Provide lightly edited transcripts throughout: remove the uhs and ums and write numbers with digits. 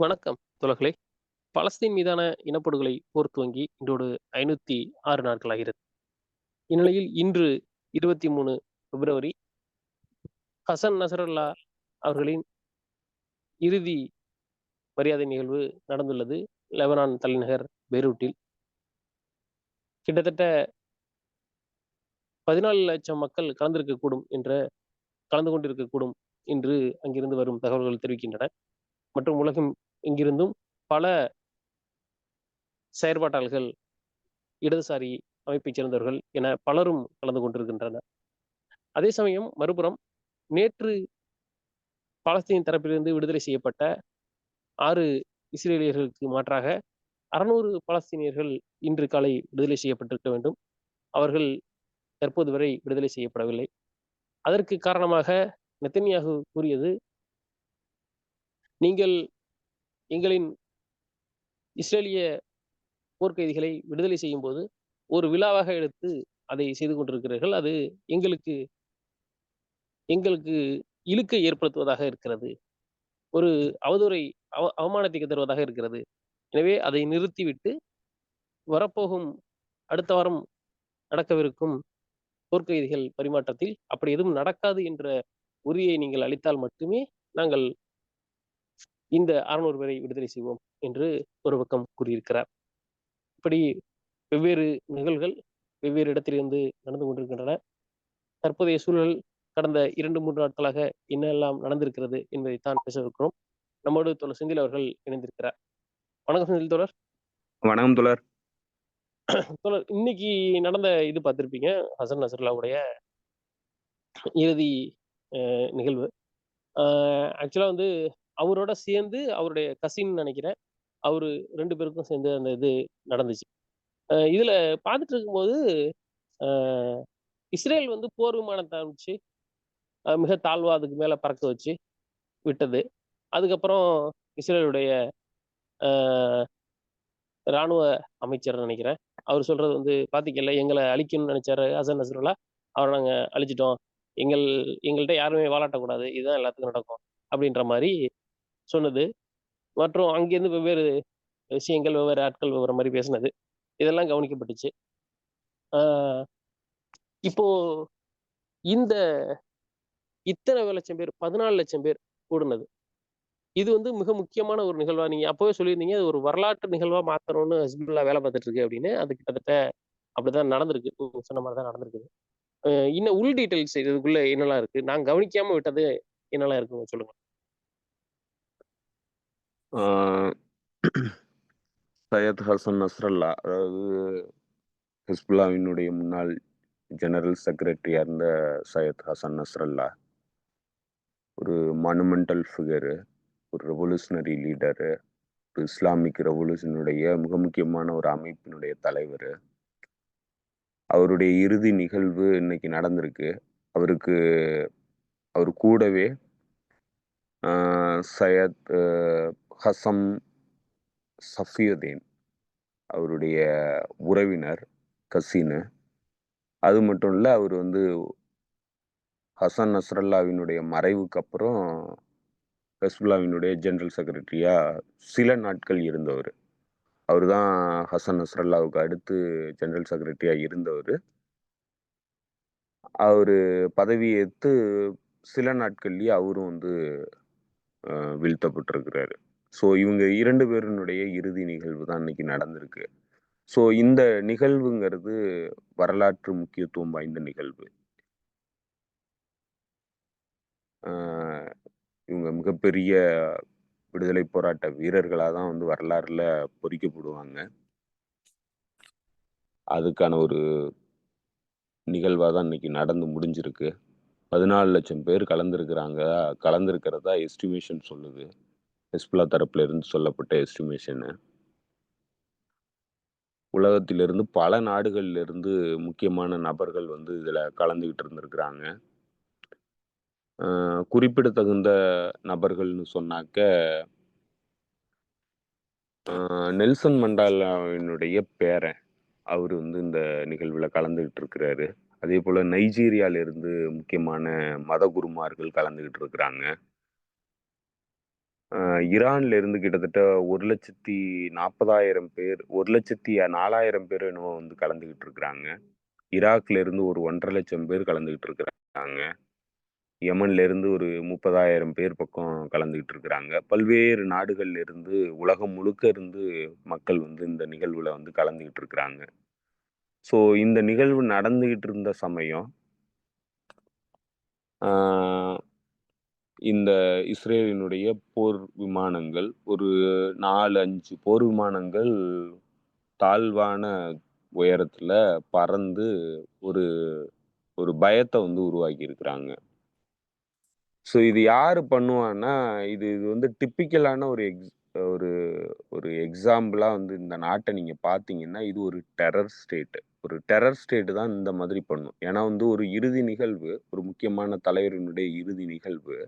வணக்கம் தோழர்களே. பலஸ்தீன் மீதான இனப்படுகொலை போர் துவங்கி இன்றோடு 506 நாட்களாகிறது. இந்நிலையில் இன்று 23 பிப்ரவரி ஹசன் நசரல்லா அவர்களின் இறுதி மரியாதை நிகழ்வு நடந்துள்ளது. லெபனான் தலைநகர் பெய்ரூட்டில். கிட்டத்தட்ட 14,00,000 மக்கள் கலந்து கொண்டிருக்கக்கூடும் என்று அங்கிருந்து வரும் தகவல்கள் தெரிவிக்கின்றன. மற்றும் உலகம் எங்கிருந்தும் பல செயற்பாட்டாளர்கள், இடதுசாரி அமைப்பைச் சேர்ந்தவர்கள் என பலரும் கலந்து கொண்டிருக்கின்றனர். அதே சமயம் மறுபுறம் நேற்று பாலஸ்தீன் தரப்பிலிருந்து விடுதலை செய்யப்பட்ட 6 இஸ்ரேலியர்களுக்கு மாற்றாக 600 பாலஸ்தீனியர்கள் இன்று காலை விடுதலை செய்யப்பட்டிருக்க வேண்டும். அவர்கள் தற்போது வரை விடுதலை செய்யப்படவில்லை. அதற்கு காரணமாக நெத்தன்யாகு கூறியது, நீங்கள் எங்களின் இஸ்ரேலிய போர்க்கைதிகளை விடுதலை செய்யும்போது ஒரு விழாவாக எடுத்து அதை செய்து கொண்டிருக்கிறீர்கள். அது எங்களுக்கு எங்களுக்கு இழுக்கை ஏற்படுத்துவதாக இருக்கிறது. ஒரு அவதூறை அவமானத்தை தருவதாக இருக்கிறது. எனவே அதை நிறுத்திவிட்டு வரப்போகும் அடுத்த வாரம் நடக்கவிருக்கும் போர்க்கைதிகள் பரிமாற்றத்தில் அப்படி எதுவும் நடக்காது என்ற உறுதியை நீங்கள் அளித்தால் மட்டுமே நாங்கள் இந்த 600 பேரை விடுதலை செய்வோம் என்று ஒரு பக்கம் கூறியிருக்கிறார். இப்படி வெவ்வேறு நிகழ்வுகள் வெவ்வேறு இடத்திலிருந்து நடந்து கொண்டிருக்கின்றன. தற்போதைய சூழல் கடந்த 2-3 நாட்களாக என்னெல்லாம் நடந்திருக்கிறது என்பதைத்தான் பேசவிருக்கிறோம். நம்மோடு தோழர் செந்தில் அவர்கள் இணைந்திருக்கிறார். வணக்கம் செந்தில் தோழர். வணக்கம் தோழர். தோழர், இன்னைக்கு நடந்த இது பார்த்திருப்பீங்க. ஹசன் நசரல்லாவுடைய இறுதி நிகழ்வு. ஆக்சுவலா வந்து அவரோட சேர்ந்து அவருடைய கசின் நினைக்கிறேன். அவரு 2 பேருக்கும் சேர்ந்து அந்த இது நடந்துச்சு. இதுல பார்த்துட்டு இருக்கும்போது இஸ்ரேல் வந்து போர் விமானத்தை அனுப்பிச்சு மிக தாழ்வா அதுக்கு மேல பறக்க வச்சு விட்டது. அதுக்கப்புறம் இஸ்ரேலுடைய ராணுவ அமைச்சர் நினைக்கிறேன். அவர் சொல்றது வந்து, பாத்தீங்கல்ல எங்களை அழிக்கணும்னு நினைச்சாரு ஹசன் நஸ்ரல்லா, அவரை நாங்க அழிச்சிட்டோம். எங்கள்கிட்ட யாருமே வாலாட்டக்கூடாது. இதுதான் எல்லாத்துக்கும் நடக்கும் அப்படின்ற மாதிரி சொன்னது. மற்றும் அங்கிருந்து வெவ்வேறு விஷயங்கள், வெவ்வேறு ஆட்கள் வெவ்வேறு மாதிரி பேசினது, இதெல்லாம் கவனிக்கப்பட்டுச்சு. இப்போ இந்த இத்தனை லட்சம் பேர் 14,00,000 பேர் கூடுனது, இது வந்து மிக முக்கியமான ஒரு நிகழ்வா நீங்க அப்பவே சொல்லியிருந்தீங்க. அது ஒரு வரலாற்று நிகழ்வா மாத்தணும்னு ஹிஸ்புல்லா வேலை பார்த்துட்டு இருக்கு அப்படின்னு. அது கிட்டத்தட்ட அப்படிதான் நடந்திருக்கு. நீங்க சொன்ன மாதிரி தான் நடந்திருக்குது. இன்னும் உள் டீடைல்ஸ் இதுக்குள்ள என்னெல்லாம் இருக்கு? நான் கவனிக்காம விட்டது என்னெல்லாம் இருக்குங்க சொல்லுங்க. சையத் ஹசன் நஸ்ரல்லா, அதாவது ஹிஸ்புல்லாவினுடைய முன்னாள் ஜெனரல் செக்ரட்டரியா இருந்த சையத் ஹசன் நஸ்ரல்லா ஒரு மானுமெண்டல் ஃபிகரு, ஒரு ரெவல்யூஷனரி லீடரு, ஒரு இஸ்லாமிக் ரெவல்யூஷனுடைய மிக முக்கியமான ஒரு அமைப்பினுடைய தலைவர். அவருடைய இறுதி நிகழ்வு இன்னைக்கு நடந்திருக்கு. அவர் கூடவே சையத் ஹசம் சஃபியுதீன், அவருடைய உறவினர், கசினு. அது மட்டும் இல்லை, அவர் வந்து ஹசன் நஸ்ரல்லாவினுடைய மறைவுக்கு அப்புறம் ஹிஸ்புல்லாவினுடைய ஜெனரல் செக்ரட்டரியா சில நாட்கள் இருந்தவர். அவர் தான் ஹசன் நஸ்ரல்லாவுக்கு அடுத்து ஜெனரல் செக்ரட்டரியா இருந்தவர். அவர் பதவியேற்று சில நாட்கள்லயே அவரும் வந்து வீழ்த்தப்பட்டிருக்கிறாரு. ஸோ இவங்க 2 பேருனுடைய இறுதி நிகழ்வு தான் இன்னைக்கு நடந்திருக்கு. ஸோ இந்த நிகழ்வுங்கிறது வரலாற்று முக்கியத்துவம் வாய்ந்த நிகழ்வு. இவங்க மிகப்பெரிய விடுதலை போராட்ட வீரர்களாக தான் வந்து வரலாறுல பொறிக்கப்படுவாங்க. அதுக்கான ஒரு நிகழ்வாக தான் இன்னைக்கு நடந்து முடிஞ்சிருக்கு. 14,00,000 பேர் கலந்துருக்கிறதா எஸ்டிமேஷன் சொல்லுது. ஹிஸ்புல்லா தரப்புல இருந்து சொல்லப்பட்ட எஸ்டிமேஷனு. உலகத்திலிருந்து பல நாடுகள்ல இருந்து முக்கியமான நபர்கள் வந்து இதுல கலந்துகிட்டு இருந்திருக்கிறாங்க. குறிப்பிடத்தகுந்த நபர்கள்னு சொன்னாக்க நெல்சன் மண்டாலாவினுடைய பேரன், அவர் வந்து இந்த நிகழ்வுல கலந்துகிட்டு இருக்கிறாரு. அதே போல நைஜீரியால இருந்து முக்கியமான மத குருமார்கள் கலந்துகிட்டு இருக்கிறாங்க. ஈரான்ல இருந்து கிட்டத்தட்ட 1,40,000 பேர், 1,04,000 பேர் என்னமோ வந்து கலந்துகிட்டு இருக்கிறாங்க. ஈராக்ல இருந்து ஒரு 1,50,000 பேர் கலந்துகிட்டு இருக்கிறாங்க. யமன்ல இருந்து ஒரு 30,000 பேர் பக்கம் கலந்துகிட்டு இருக்கிறாங்க. பல்வேறு நாடுகள்ல இருந்து உலகம் முழுக்க இருந்து மக்கள் வந்து இந்த நிகழ்வுல வந்து கலந்துகிட்டு இருக்கிறாங்க. ஸோ இந்த நிகழ்வு நடந்துகிட்டு இருந்த சமயம் ஆஹ் இந்த இஸ்ரேலினுடைய போர் விமானங்கள் ஒரு 4-5 போர் விமானங்கள் தாழ்வான உயரத்துல பறந்து ஒரு ஒரு பயத்தை வந்து உருவாக்கி இருக்கிறாங்க. ஸோ இது யாரு பண்ணுவான்னா, இது வந்து டிப்பிக்கலான ஒரு ஒரு எக்ஸாம்பிளா வந்து இந்த நாட்டை நீங்க பார்த்தீங்கன்னா, இது ஒரு டெரர் ஸ்டேட். ஒரு டெரர் ஸ்டேட் தான் இந்த மாதிரி பண்ணும். ஏன்னா வந்து ஒரு இறுதி நிகழ்வு, ஒரு முக்கியமான தலைவரினுடைய இறுதி நிகழ்வு.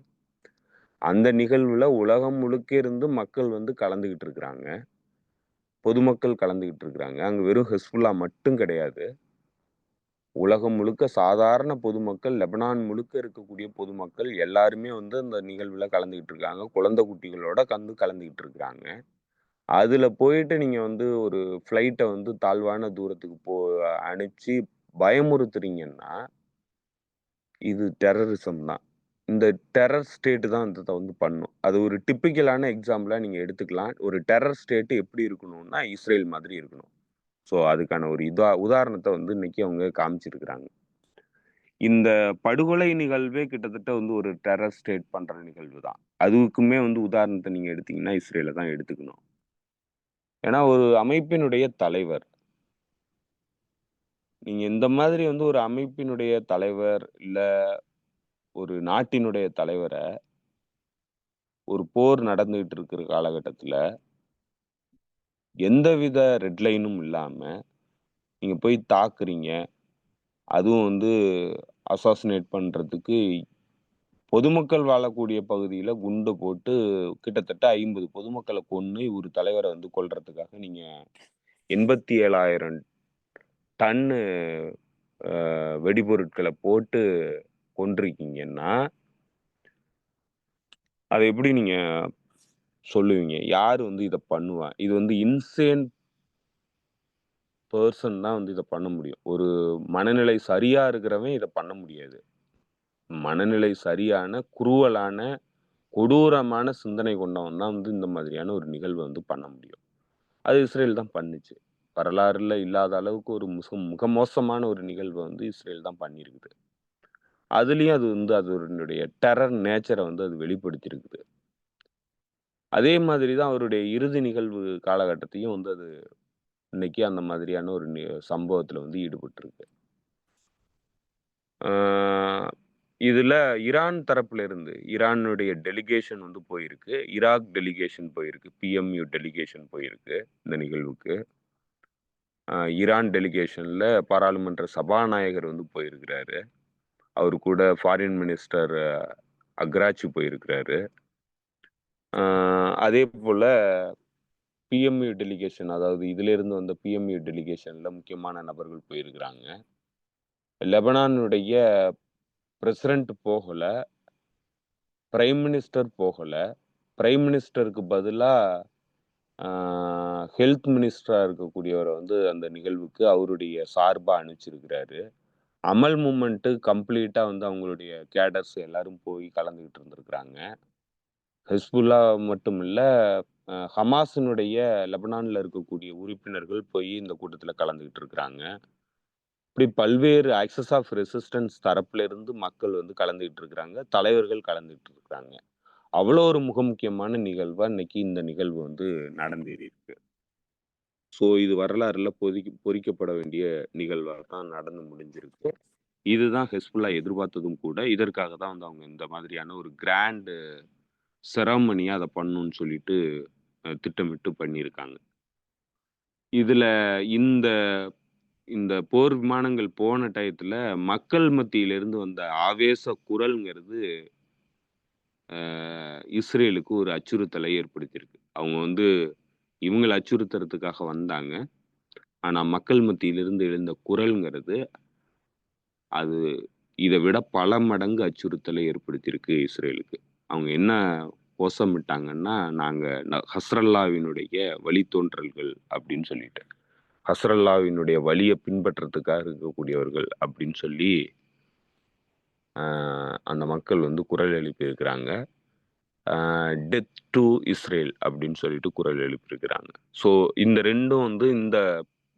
அந்த நிகழ்வுல உலகம் முழுக்க இருந்து மக்கள் வந்து கலந்துகிட்டு இருக்கிறாங்க. பொதுமக்கள் கலந்துகிட்டு இருக்கிறாங்க. அங்க வெறும் ஹெஸ்புல்லா மட்டும் கிடையாது. உலகம் முழுக்க சாதாரண பொதுமக்கள், லெபனான் முழுக்க இருக்கக்கூடிய பொதுமக்கள் எல்லாருமே வந்து அந்த நிகழ்வுல கலந்துகிட்டு இருக்காங்க. குழந்தை குட்டிகளோட கலந்துகிட்டு இருக்காங்க. அதுல போயிட்டு நீங்க வந்து ஒரு ஃப்ளைட்ட வந்து தாழ்வான தூரத்துக்கு அனுப்பிச்சு பயமுறுத்துறீங்கன்னா, இது டெரரிசம் தான். இந்த டெரர் ஸ்டேட் தான் இத வந்து பண்ணும். அது ஒரு டிப்பிக்கலான எக்ஸாம்பிளா நீங்க எடுத்துக்கலாம். ஒரு டெரர் ஸ்டேட் எப்படி இருக்கணும்னா, இஸ்ரேல் மாதிரி இருக்கணும். ஸோ அதுக்கான ஒரு உதாரணத்த வந்து இன்னைக்கு அவங்க காமிச்சிருக்கிறாங்க. இந்த படுகொலை நிகழ்வே கிட்டத்தட்ட வந்து ஒரு டெரர் ஸ்டேட் பண்ற நிகழ்வு தான். அதுக்குமே வந்து உதாரணத்த நீங்க எடுத்தீங்கன்னா, இஸ்ரேல தான் எடுத்துக்கணும். ஏன்னா ஒரு அமைப்பினுடைய தலைவர். நீங்க இந்த மாதிரி வந்து ஒரு அமைப்பினுடைய தலைவர், இல்ல ஒரு நாட்டினுடைய தலைவர, ஒரு போர் நடந்துகிட்டு இருக்கிற காலகட்டத்துல, எந்தவித ரெட் லைனும் இல்லாம, நீங்க போய் தாக்குறீங்க. அதுவும் வந்து அசாசினேட் பண்றதுக்கு பொதுமக்கள் வாழக்கூடிய பகுதியில குண்டு போட்டு கிட்டத்தட்ட 50 பொதுமக்கள கொன்னு, ஒரு தலைவர வந்து கொல்றதுக்காக நீங்க 87,000 டன்னு வெடிபொருட்கள போட்டு கொன்றிருக்கீங்கன்னா, அத எப்படி நீங்க சொல்லுவீங்க? யாரு வந்து இத பண்ணுவா? இது வந்து இன்சேன் பெர்சன் தான் வந்து இத பண்ண முடியும். ஒரு மனநிலை சரியா இருக்கிறவன் இத பண்ண முடியாது. மனநிலை சரியான, குரூவலான, கொடூரமான சிந்தனை கொண்டவன் தான் வந்து இந்த மாதிரியான ஒரு நிகழ்வ வந்து பண்ண முடியும். அது இஸ்ரேல் தான் பண்ணுச்சு. வரலாறுல இல்லாத அளவுக்கு ஒரு மிக மோசமான ஒரு நிகழ்வ வந்து இஸ்ரேல் தான் பண்ணியிருக்குது. அதுலயும் அது வந்து அதனுடைய டெரர் நேச்சர வந்து அது வெளிப்படுத்தியிருக்குது. அதே மாதிரி தான் அவருடைய இறுதி நிகழ்வு காலகட்டத்தையும் வந்து அது இன்னைக்கு அந்த மாதிரியான ஒரு சம்பவத்துல வந்து ஈடுபட்டிருக்கு. ஆ இதுல ஈரான் தரப்புல இருந்து ஈரானுடைய டெலிகேஷன் வந்து போயிருக்கு. ஈராக் டெலிகேஷன் போயிருக்கு. பிஎம்யு டெலிகேஷன் போயிருக்கு இந்த நிகழ்வுக்கு. ஈரான் டெலிகேஷன்ல பாராளுமன்ற சபாநாயகர் வந்து போயிருக்கிறாரு. அவரு கூட ஃபாரின் மினிஸ்டர் அக்ராச்சி போயிருக்கிறாரு. அதே போல பிஎம்யு டெலிகேஷன், அதாவது இதிலிருந்து வந்த பிஎம்யு டெலிகேஷன்ல முக்கியமான நபர்கள் போயிருக்கிறாங்க. லெபனானுடைய பிரசிடென்ட் போகல. பிரைம் மினிஸ்டர் போகல. பிரைம் மினிஸ்டருக்கு பதிலா ஹெல்த் மினிஸ்டரா இருக்கக்கூடியவர வந்து அந்த நிகழ்வுக்கு அவருடைய சார்பா அனுப்பிச்சிருக்கிறாரு. அமல் மூவ்மெண்ட் கம்ப்ளீட்டா வந்து அவங்களுடைய கேடர்ஸ் எல்லாரும் போய் கலந்துகிட்டு இருந்திருக்கிறாங்க. ஹிஸ்புல்லா மட்டும் இல்ல, ஹமாஸினுடைய லெபனான்ல இருக்கக்கூடிய உறுப்பினர்கள் போய் இந்த கூட்டத்துல கலந்துகிட்டு இருக்கிறாங்க. இப்படி பல்வேறு ஆக்சஸ் ஆஃப் ரெசிஸ்டன்ஸ் தரப்புல இருந்து மக்கள் வந்து கலந்துகிட்டு இருக்கிறாங்க. தலைவர்கள் கலந்துகிட்டு இருக்கிறாங்க. அவ்வளோ ஒரு முக்கியமான நிகழ்வா இன்னைக்கு இந்த நிகழ்வு வந்து நடந்தேறியிருக்கு. ஸோ இது வரலாறுல பொறிக்கப்பட வேண்டிய நிகழ்வா தான் நடந்து முடிஞ்சிருக்கு. இதுதான் ஹெஸ்புல்லா எதிர்பார்த்ததும் கூட. இதற்காக தான் வந்து அவங்க இந்த மாதிரியான ஒரு கிராண்ட் செரமனியா அத பண்ணணும்னு சொல்லிட்டு திட்டமிட்டு பண்ணியிருக்காங்க. இதுல இந்த இந்த போர் விமானங்கள் போன டயத்துல மக்கள் மத்தியிலிருந்து வந்த ஆவேச குரல்ங்கிறது இஸ்ரேலுக்கு ஒரு அச்சுறுத்தலை ஏற்படுத்தியிருக்கு. அவங்க வந்து இவங்கள அச்சுறுத்துறதுக்காக வந்தாங்க. ஆனா மக்கள் மத்தியிலிருந்து எழுந்த குரல்ங்கிறது, அது இத விட பல மடங்கு அச்சுறுத்தலை ஏற்படுத்தியிருக்கு இஸ்ரேலுக்கு. அவங்க என்ன கோஷமிட்டாங்கன்னா, நாங்க ஹஸ்ரல்லாவினுடைய வழித்தோன்றல்கள் அப்படின்னு சொல்லிட்டு. ஹஸ்ரல்லாவினுடைய வழிய பின்பற்றதுக்காக இருக்கக்கூடியவர்கள் அப்படின்னு சொல்லி அந்த மக்கள் வந்து குரல் எழுப்பியிருக்கிறாங்க. டெத் டு இஸ்ரேல் அப்படின்னு சொல்லிட்டு குரல் எழுப்பியிருக்கிறாங்க. ஸோ இந்த 2ம் வந்து இந்த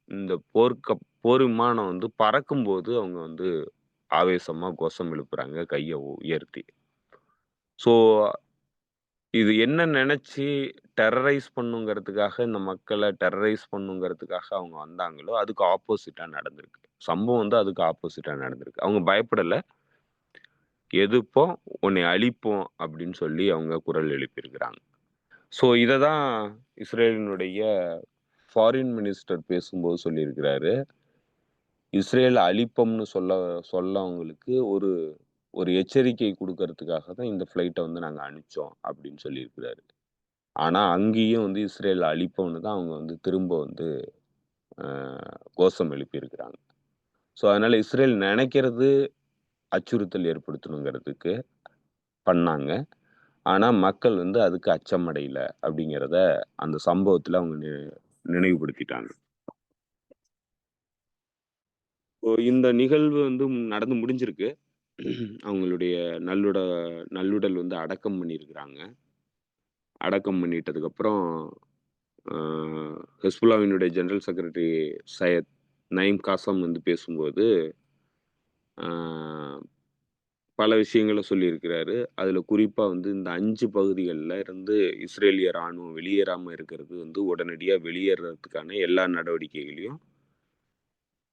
இந்த போர் விமானம் வந்து பறக்கும்போது அவங்க வந்து ஆவேசமா கோஷம் எழுப்புறாங்க கைய உயர்த்தி. ஸோ இது என்ன நெனச்சு டெரரைஸ் பண்ணுங்கிறதுக்காக இந்த மக்கள டெரரைஸ் பண்ணுங்கிறதுக்காக அவங்க வந்தாங்களோ, அதுக்கு ஆப்போசிட்டா நடந்திருக்கு. சம்பவம் வந்து அதுக்கு ஆப்போசிட்டா நடந்திருக்கு. அவங்க பயப்படல. எதிர்ப்போம், உன்னை அழிப்போம் அப்படின்னு சொல்லி அவங்க குரல் எழுப்பியிருக்கிறாங்க. ஸோ இத தான் இஸ்ரேலினுடைய ஃபாரின் மினிஸ்டர் பேசும்போது சொல்லியிருக்கிறாரு. இஸ்ரேல அழிப்போம்னு சொல்ல அவங்களுக்கு ஒரு ஒரு எச்சரிக்கை குடுக்கறதுக்காக தான் இந்த ஃப்ளைட்ட வந்து நாங்க அனுப்பிச்சோம் அப்படின்னு சொல்லியிருக்கிறாரு. ஆனா அங்கேயும் வந்து இஸ்ரேல அழிப்போம்னு தான் அவங்க வந்து திரும்ப வந்து அ கோஷம் எழுப்பியிருக்கிறாங்க. ஸோ அதனால இஸ்ரேல் நெனைக்கிறது அச்சுறுத்தல் ஏற்படுத்தணுங்கிறதுக்கு பண்ணாங்க. ஆனா மக்கள் வந்து அதுக்கு அச்சமடையல அப்படிங்கிறத அந்த சம்பவத்துல அவங்க நினைவுபடுத்திட்டாங்க. இந்த நிகழ்வு வந்து நடந்து முடிஞ்சிருக்கு. அவங்களுடைய நல்லுடல் வந்து அடக்கம் பண்ணியிருக்கிறாங்க. அடக்கம் பண்ணிட்டதுக்கப்புறம் அ ஹெஸ்புல்லாவினுடைய ஜெனரல் செக்ரட்டரி சையத் நயீம் காசம் வந்து பேசும்போது, அ பல விஷயங்கள சொல்லியிருக்கிறாரு. அதுல குறிப்பா வந்து இந்த 5 பகுதிகள்ல இருந்து இஸ்ரேலிய ராணுவம் வெளியேறாம இருக்கிறது வந்து உடனடியா வெளியேறதுக்கான எல்லா நடவடிக்கைகளையும்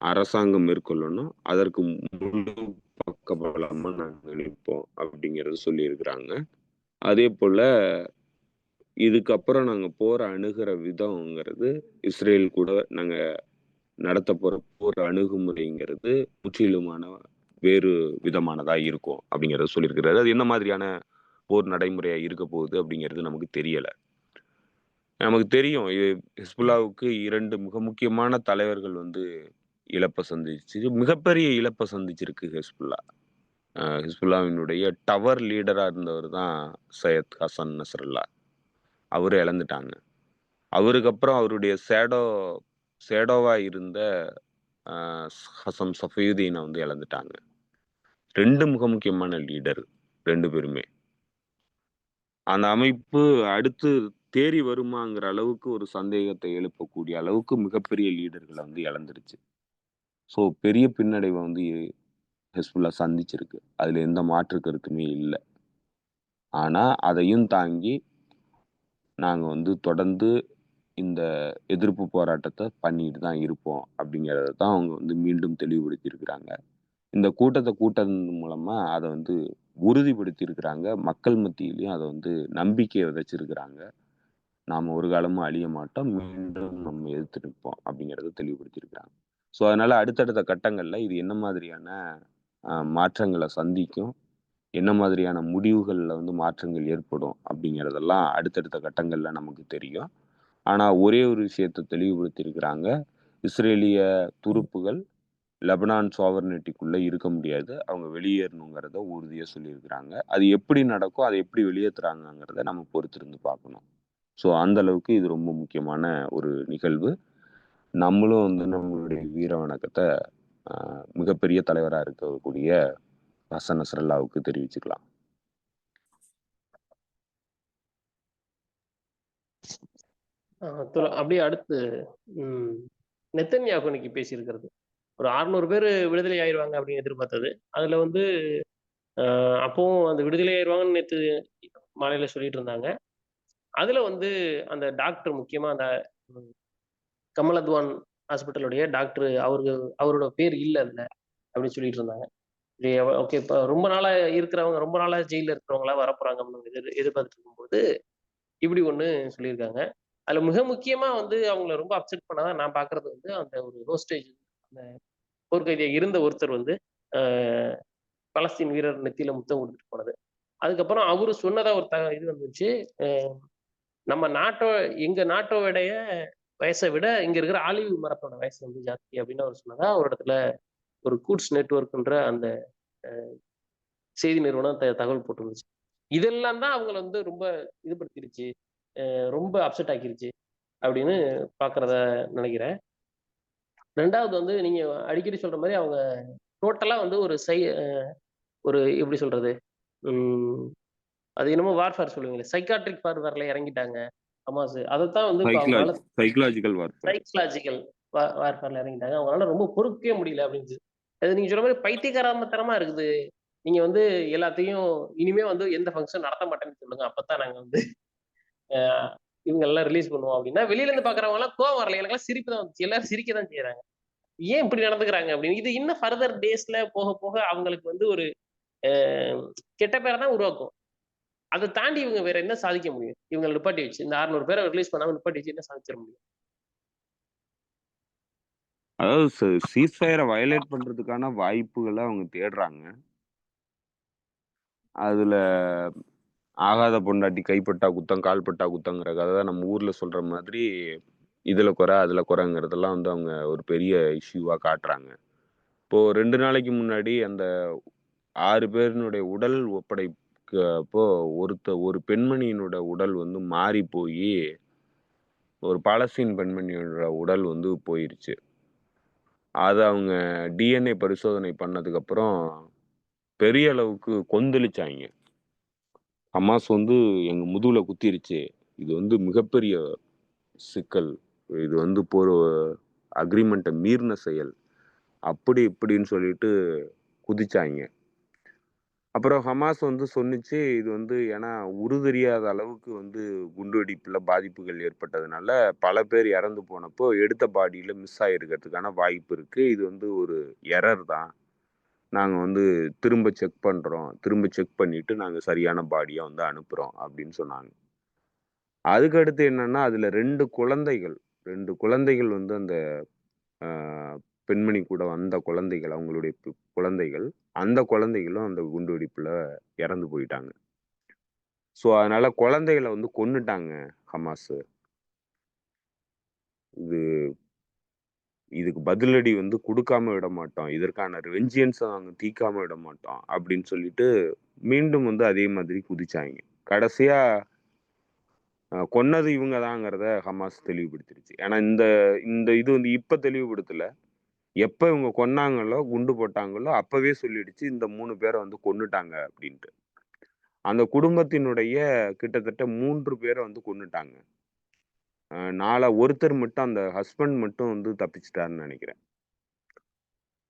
அரசாங்கம் மேற்கொள்ளணும். அதற்கு முழு பக்கபலமா நாங்க நிற்போம் அப்படிங்கிறது சொல்லியிருக்கிறாங்க. அதேபோல இதுக்கப்புறம் நாங்க போற அணுகுற விதம்ங்கிறது இஸ்ரேல் கூட நாங்க நடத்தப் போற போர் அணுகுமுறைங்கிறது முற்றிலுமான வேறு விதமானதா இருக்கும் அப்படிங்கிறத சொல்லியிருக்கிறாரு. அது என்ன மாதிரியான போர் நடைமுறையா இருக்க போகுது அப்படிங்கிறது நமக்கு தெரியல. நமக்கு தெரியும் ஹிஸ்புல்லாவுக்கு 2 மிக முக்கியமான தலைவர்கள் வந்து இழப்ப சந்திச்சு மிகப்பெரிய இழப்ப சந்திச்சிருக்கு ஹிஸ்புல்லா. ஹிஸ்புல்லாவினுடைய டவர் லீடரா இருந்தவர் தான் சையத் ஹசன் நஸ்ரல்லா. அவரு இழந்துட்டாங்க. அவருக்கு அப்புறம் அவருடைய ஷேடோவா இருந்த அ ஹசன் சஃபியுதீன வந்து இழந்துட்டாங்க. 2 மிக முக்கியமான லீடர் 2 பேருமே. அந்த அமைப்பு அடுத்து தேறி வருமாங்கிற அளவுக்கு ஒரு சந்தேகத்தை எழுப்பக்கூடிய அளவுக்கு மிகப்பெரிய லீடர்கள வந்து இழந்துருச்சு. ஸோ பெரிய பின்னடைவ வந்து ஹெஸ்புல்லா சந்திச்சிருக்கு. அதுல எந்த மாற்று கருத்துமே இல்ல. ஆனா அதையும் தாங்கி நாங்க வந்து தொடர்ந்து இந்த எதிர்ப்பு போராட்டத்த பண்ணிட்டு தான் இருப்போம் அப்படிங்கிறத தான் அவங்க வந்து மீண்டும் தெளிவுபடுத்தியிருக்கிறாங்க. இந்த கூட்டத்த கூட்டதன் மூலமா அத வந்து உறுதிப்படுத்தியிருக்கிறாங்க. மக்கள் மத்தியிலயும் அத வந்து நம்பிக்கைய விதைச்சிருக்கிறாங்க. நாம ஒரு காலமும் அழிய மாட்டோம். மீண்டும் நம்ம எதிர்த்து நிற்போம் அப்படிங்கிறத தெளிவுபடுத்தியிருக்கிறாங்க. ஸோ அதனால அடுத்தடுத்த கட்டங்கள்ல இது என்ன மாதிரியான மாற்றங்கள சந்திக்கும், என்ன மாதிரியான முடிவுகள்ல வந்து மாற்றங்கள் ஏற்படும் அப்படிங்கிறதெல்லாம் அடுத்தடுத்த கட்டங்கள்ல நமக்கு தெரியும். ஆனா ஒரே ஒரு விஷயத்த தெளிவுபடுத்தியிருக்கிறாங்க. இஸ்ரேலிய துருப்புகள் லெபனான் சாவர்னிட்டிக்குள்ள இருக்க முடியாது. அவங்க வெளியேறணுங்கிறத உறுதியா சொல்லியிருக்கிறாங்க. அது எப்படி நடக்கும், அத எப்படி வெளியேத்துறாங்கங்கிறத நம்ம பொறுத்திருந்து பார்க்கணும். ஸோ அந்த அளவுக்கு இது ரொம்ப முக்கியமான ஒரு நிகழ்வு. நம்மளும் வந்து நம்மளுடைய வீர வணக்கத்த மிகப்பெரிய தலைவரா இருக்கக்கூடிய ஹசன் நஸ்ரல்லாவுக்கு தெரிவிச்சுக்கலாம். அப்படியே அடுத்து நெத்தன்யாகு இன்னைக்கு பேசியிருக்கிறது. ஒரு 600 பேர் விடுதலை ஆயிருவாங்க அப்படின்னு எதிர்பார்த்தது. அதுல வந்து அப்பவும் அந்த விடுதலை ஆயிருவாங்கன்னு நேத்து மாலையில சொல்லிட்டு இருந்தாங்க. அதுல வந்து அந்த டாக்டர் முக்கியமா அந்த கமல் அத்வான் ஹாஸ்பிட்டலுடைய டாக்டர் அவரோட பேர் இல்ல அதுல அப்படின்னு சொல்லிட்டு இருந்தாங்க. ஓகே, இப்ப ரொம்ப நாளா இருக்கிறவங்க, ரொம்ப நாளா ஜெயில இருக்கிறவங்களா வரப்போறாங்க அப்படின்னு எதிர்பார்த்துட்டு இருக்கும்போது இப்படி ஒண்ணு சொல்லியிருக்காங்க. அதுல மிக முக்கியமா வந்து அவங்கள ரொம்ப அப்செட் பண்ணாதான் நான் பாக்குறது வந்து அந்த ஒரு ஹோஸ்டேஜ், அந்த போர்க்கைதியா இருந்த ஒருத்தர் வந்து அஹ் பலஸ்தீன் வீரர் நெத்தியில முத்தம் கொடுத்துட்டு போனது. அதுக்கப்புறம் அவரு சொன்னதா ஒரு இது வந்துச்சு. அஹ் நம்ம எங்க நாட்டோடைய வயசை விட இங்க இருக்கிற ஆலிவ் மரத்தோட வயசு வந்து ஜாஸ்தி அப்படின்னு அவர் சொன்னதா ஒரு இடத்துல ஒரு கூட்ஸ் நெட்வொர்க்ன்ற அந்த செய்தி நிறுவனம் தகவல் போட்டுருந்துச்சு. இதெல்லாம் தான் அவங்கள வந்து ரொம்ப இதுபடுத்திருச்சு. ரொம்ப அப்செட் ஆக்கிருச்சு அப்படின்னு பார்க்கிறத நினைக்கிறேன். 2வது வந்து நீங்க அடிக்கடி சொல்ற மாரி அவங்க டோட்டலா வந்து ஒரு எப்படி சொல்றது? ம். அது என்னமோ வார்ஃபேர் சொல்லுவீங்களே, சைக்காட்ரிக் வார்ஃபேர்ல இறங்கிட்டாங்க ஹமாஸ். அதத்தான் வந்து இப்ப அவங்களால சைக்கலாஜிக்கல் வார்ஃபேர். சைக்காலஜிக்கல் வார்ஃபேர்ல இறங்கிட்டாங்க. அவங்களால ரொம்ப பொறுக்கவே முடியல அப்படின்னு. அது நீங்க சொன்ன மாரி பைத்தியக்காரத்தனமா இருக்குது. நீங்க வந்து எல்லாத்தையும் இனிமே வந்து எந்த ஃபங்ஷன் நடத்த மாட்டேன்னு சொல்லுங்க. அப்பத்தான் நாங்க வந்து அ இவங்கெல்லாம் ரிலீஸ் பண்ணுவோம் அப்படின்னா, வெளியில இருந்து பார்க்கிறவங்கலாம் கோவம் வரல. எனக்கெல்லாம் சிரிப்பு தான் வந்துச்சு. எல்லாரும் சிரிக்க தான் செய்றாங்க. ஏன் இப்படி நடந்துக்கிறாங்க அப்படின்னு. இது இன்னும் ஃபர்தர் டேஸ்ல போக போக அவங்களுக்கு வந்து ஒரு அ கெட்ட பேர தான் உருவாக்கும். அத தாண்டி இவங்க வேற என்ன சாதிக்க முடியும்? இவங்கள நிப்பாட்டி வச்சு, இந்த 600 பேர ரிலீஸ் பண்ணாம நிப்பாட்டி வச்சு என்ன சாதிச்சிட முடியும்? அதாவது சீஸ்ஃபயர வயலேட் பண்றதுக்கான வாய்ப்புகள அவங்க தேடுறாங்க. அதுல ஆகாத பொண்டாட்டி கைப்பட்டா குத்தம், கால்பட்டா குத்தங்கிற கத தான் நம்ம ஊர்ல சொல்ற மாதிரி, இதுல குறை, அதுல குறைங்கிறதெல்லாம் வந்து அவங்க ஒரு பெரிய இஷ்யூவா காட்டுறாங்க. இப்போ 2 நாளைக்கு முன்னாடி அந்த 6 பேரினுடைய உடல் ஒப்படைக்க அப்போ ஒரு பெண்மணியினோட உடல் வந்து மாறி போயி, ஒரு பாலஸ்தீன் பெண்மணியோட உடல் வந்து போயிருச்சு. அத அவங்க DNA பரிசோதனை பண்ணதுக்கப்புறம், பெரிய அளவுக்கு கொந்தளிச்சாய்ங்க. ஹமாஸ் வந்து எங்க முதுகுல குத்திருச்சு. இது வந்து மிகப்பெரிய சிக்கல். இது வந்து அக்ரீமெண்ட்ட மீறின செயல். அப்படி இப்படின்னு சொல்லிட்டு குதிச்சாய்ங்க. அப்புறம் ஹமாஸ் வந்து சொன்னுச்சு, இது வந்து ஏன்னா உருதெரியாத அளவுக்கு வந்து குண்டுவெடிப்புல பாதிப்புகள் ஏற்பட்டதுனால, பல பேர் இறந்து போனப்போ, எடுத்த பாடியில மிஸ் ஆயிருக்கிறதுக்கான வாய்ப்பு இருக்கு. இது வந்து ஒரு எரர் தான். நாங்க வந்து திரும்ப செக் பண்றோம். திரும்ப செக் பண்ணிட்டு நாங்க சரியான பாடிய வந்து அனுப்புறோம் அப்படின்னு சொன்னாங்க. அதுக்கு அடுத்து என்னன்னா, அதுல 2 குழந்தைகள் வந்து அந்த அ பெண்மணி கூட வந்த குழந்தைகள், அவங்களுடைய குழந்தைகள். அந்த குழந்தைகளும் அந்த குண்டுவெடிப்புல இறந்து போயிட்டாங்க. ஸோ, அதனால குழந்தைகள வந்து கொன்னுட்டாங்க ஹமாஸு. இது இதுக்கு பதிலடி வந்து குடுக்காம விட மாட்டோம். இதற்கான வெஞ்சியன்ஸ நாங்க தீர்க்காம விட மாட்டோம். அப்படின்னு சொல்லிட்டு மீண்டும் வந்து அதே மாதிரி குதிச்சாய்ங்க. கடைசியா கொன்னது இவங்க தாங்கிறத ஹமாஸ் தெளிவுபடுத்திருச்சு. ஏன்னா இந்த இந்த இது வந்து இப்ப தெளிவுபடுத்தல. எப்ப இவங்க கொன்னாங்களோ, குண்டு போட்டாங்களோ, அப்பவே சொல்லிடுச்சு, இந்த 3 பேர வந்து கொன்னுட்டாங்க அப்டின்ட்டு. அந்த குடும்பத்தினுடைய கிட்டத்தட்ட 3 பேர வந்து கொன்னுட்டாங்க. 4 ஒருத்தர் மட்டும் அந்த ஹஸ்பண்ட் மட்டும் வந்து தப்பிச்சுட்டாருன்னு நெனைக்கிறேன்.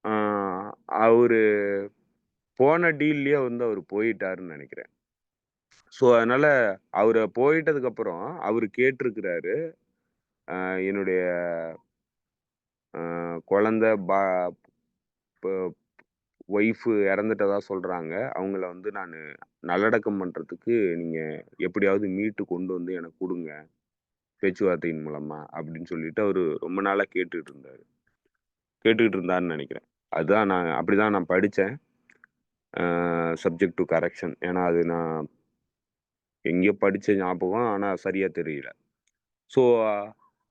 ஆ அவரு போன டீல்லயே வந்து அவரு போயிட்டாருன்னு நெனைக்கிறேன். ஸோ, அதனால அவரு போயிட்டதுக்கப்புறம் அவரு கேட்டிருக்கிறாரு, என்னுடைய அ குழந்தை ப ஒய்ஃப் இறந்துட்டதா சொல்றாங்க. அவங்கள வந்து நானு நல்லடக்கம் பண்றதுக்கு நீங்க எப்படியாவது மீட்டு கொண்டு வந்து எனக்கு குடுங்க. பேச்சுவார்த்தையின் மூலமா அப்படின்னு சொல்லிட்டு அவரு ரொம்ப நாளா கேட்டுக்கிட்டு இருந்தாருன்னு நெனைக்கிறேன். அப்படிதான் நான் படிச்சேன். Subject to correction. ஏன்னா அது நான் எங்கேயோ படிச்ச ஞாபகம். ஆனா சரியா தெரியல. ஸோ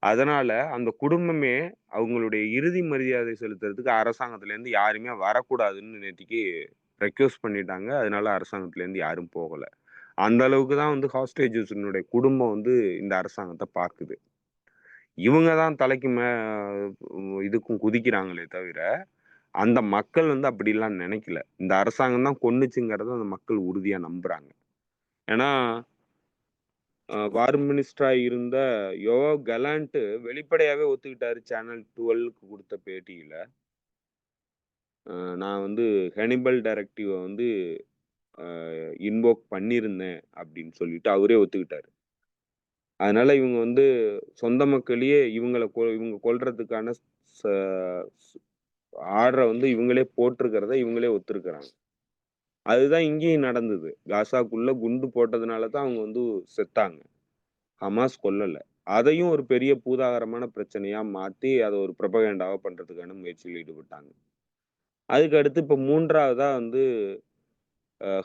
அதனால அந்த குடும்பமே அவங்களுடைய இறுதி மரியாதை செலுத்துறதுக்கு அரசாங்கத்திலேருந்து யாருமே வரக்கூடாதுன்னு நேத்திக்கு ரெக்வெஸ்ட் பண்ணிட்டாங்க. அதனால அரசாங்கத்திலேருந்து யாரும் போகல. அந்த அளவுக்கு தான் வந்து ஹாஸ்டேஜஸ்னுடைய குடும்பம் வந்து இந்த அரசாங்கத்த பாக்குது. இவங்க தான் தலைக்கு இதுக்கும் குதிக்கிறாங்களே தவிர, அந்த மக்கள் வந்து அப்படிலாம் நெனைக்கல. இந்த அரசாங்கம் தான் கொன்னுச்சுங்கிறத அந்த மக்கள் உறுதியா நம்புறாங்க. ஏன்னா, வார் மினிஸ்டரா இருந்த யோவாவ் கலாண்ட் வெளிப்படையாவே ஒத்துக்கிட்டாரு சேனல் 12க்கு குடுத்த பேட்டியில. நான் வந்து ஹேனிபல் டைரக்டிவ வந்து அ இன்வோக் பண்ணியிருந்தேன் அப்படின்னு சொல்லிட்டு அவரே ஒத்துக்கிட்டாரு. அதனால இவங்க வந்து சொந்த மக்களையே இவங்க கொல்றதுக்கான ச ஸ் ஆர்டர வந்து இவங்களே போட்டிருக்கிறத இவங்களே ஒத்துருக்கிறாங்க. அதுதான் இங்கேயும் நடந்தது. காசாக்குள்ள குண்டு போட்டதுனால தான் அவங்க வந்து செத்தாங்க. ஹமாஸ் கொல்லல. அதையும் ஒரு பெரிய பூதாகரமான பிரச்சனையா மாத்தி, அத ஒரு புரபகண்டாவா பண்றதுக்கான முயற்சியில ஈடுபட்டாங்க. அதுக்கு அடுத்து இப்ப 3வதா வந்து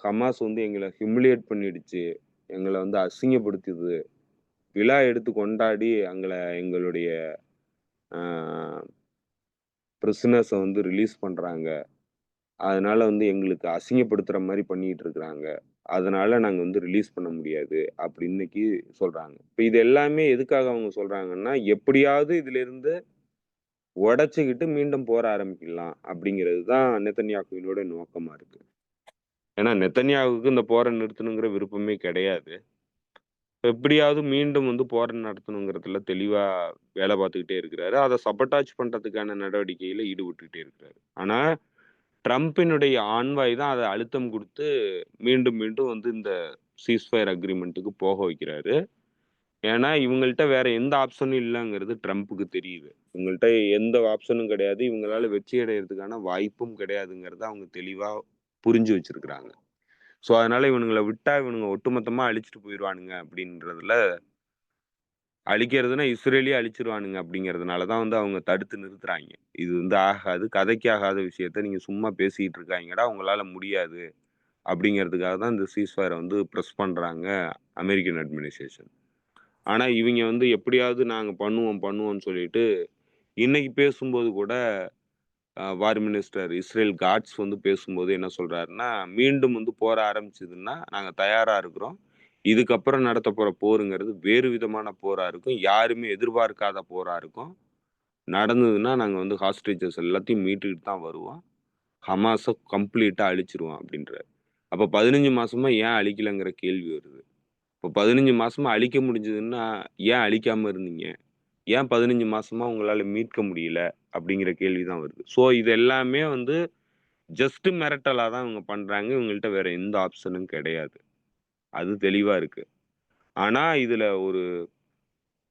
ஹமாஸ் வந்து எங்கள ஹியூமிலியேட் பண்ணிடுச்சு. எங்கள வந்து அசிங்கப்படுத்துது. விழா எடுத்து கொண்டாடி எங்களுடைய அ பிரிசனர்ஸ வந்து ரிலீஸ் பண்றாங்க. அதனால வந்து எங்களுக்கு அசிங்கப்படுத்துற மாரி பண்ணிட்டு இருக்கிறாங்க. அதனால நாங்க வந்து ரிலீஸ் பண்ண முடியாது அப்படின்னு இன்னைக்கு சொல்றாங்க. இப்ப இது எல்லாமே எதுக்காக அவங்க சொல்றாங்கன்னா, எப்படியாவது இதிலிருந்து உடைச்சுக்கிட்டு மீண்டும் போர ஆரம்பிக்கலாம் அப்படிங்கிறது தான் நெத்தன்யாகுவினோட நோக்கமா இருக்கு. ஏன்னா நெத்தன்யாகுவுக்கு இந்த போரை நிறுத்தணுங்கிற விருப்பமே கிடையாது. எப்படியாவது மீண்டும் வந்து போரை நடத்தணுங்கிறதுல தெளிவா வேலை பார்த்துக்கிட்டே இருக்கிறாரு. அத சபட்டாஜ் பண்றதுக்கான நடவடிக்கையில ஈடுபட்டுக்கிட்டே இருக்கிறாரு. ஆனா, ட்ரம்பினுடைய ஆண்வாய் தான் அத அழுத்தம் குடுத்து மீண்டும் மீண்டும் வந்து இந்த சீஸ்ஃபயர் அக்ரீமென்ட்க்கு போக வைக்கிறாரு. ஏன்னா, இவங்கள்ட்ட வேற எந்த ஆப்ஷனும் இல்லங்கிறது ட்ரம்புக்கு தெரியுது. இவங்கள்ட்ட எந்த ஆப்ஷனும் கிடையாது. இவங்களால வெற்றி அடையறதுக்கான வாய்ப்பும் கிடையாதுங்கிறத அவங்க தெளிவா புரிஞ்சு வச்சிருக்கிறாங்க. ஸோ, அதனால இவனுங்கள விட்டா இவனுங்க ஒட்டுமொத்தமா அழிச்சுட்டு போயிருவானுங்க அப்படின்றதுல அழிக்கிறதுன்னா இஸ்ரேலையே அழிச்சிருவானுங்க அப்படிங்கிறதுனால தான் வந்து அவங்க தடுத்து நிறுத்துறாய்ங்க. இது வந்து ஆகாது, கதைக்கு ஆகாத விஷயத்த நீங்க சும்மா பேசிட்டு இருக்காய்ங்கடா, உங்களால முடியாது அப்படிங்கிறதுக்காக தான் இந்த சீஸ்ஃபயர வந்து பிரஸ் பண்றாங்க அமெரிக்கன் அட்மினிஸ்ட்ரேஷன். ஆனா, இவிங்க வந்து எப்படியாவது நாங்க பண்ணுவோம், பண்ணுவோம்ன்னு சொல்லிட்டு, இன்னைக்கு பேசும்போது கூட வார் மினிஸ்டர் இஸ்ரேல் காட்ஸ் வந்து பேசும்போது என்ன சொல்றாருன்னா, மீண்டும் வந்து போர ஆரம்பிச்சதுன்னா, நாங்க தயாரா இருக்கிறோம். இதுக்கப்புறம் நடத்தப் போற போருங்கிறது வேறு விதமான போரா இருக்கும். யாருமே எதிர்பார்க்காத போரா இருக்கும். நடந்ததுன்னா, நாங்க வந்து ஹாஸ்டேஜஸ் எல்லாத்தையும் மீட்டுக்கிட்டு தான் வருவோம். ஹமாஸ கம்ப்ளீட்டா அழிச்சிருவோம் அப்படின்றாரு. அப்ப 15 மாசமா ஏன் அழிக்கலங்கிற கேள்வி வருது. இப்ப 15 மாசமா அழிக்க முடிஞ்சதுன்னா, ஏன் அழிக்காம இருந்தீங்க? ஏன் 15 மாசமா உங்களால மீட்க முடியல? அப்படிங்கிற கேள்வி தான் வருது. ஸோ இது எல்லாமே வந்து ஜஸ்ட் மிரட்டலா தான் இவங்க பண்றாங்க. இவங்கள்ட்ட வேற எந்த ஆப்ஷனும் கிடையாது. அது தெளிவா இருக்கு. ஆனா, இதுல ஒரு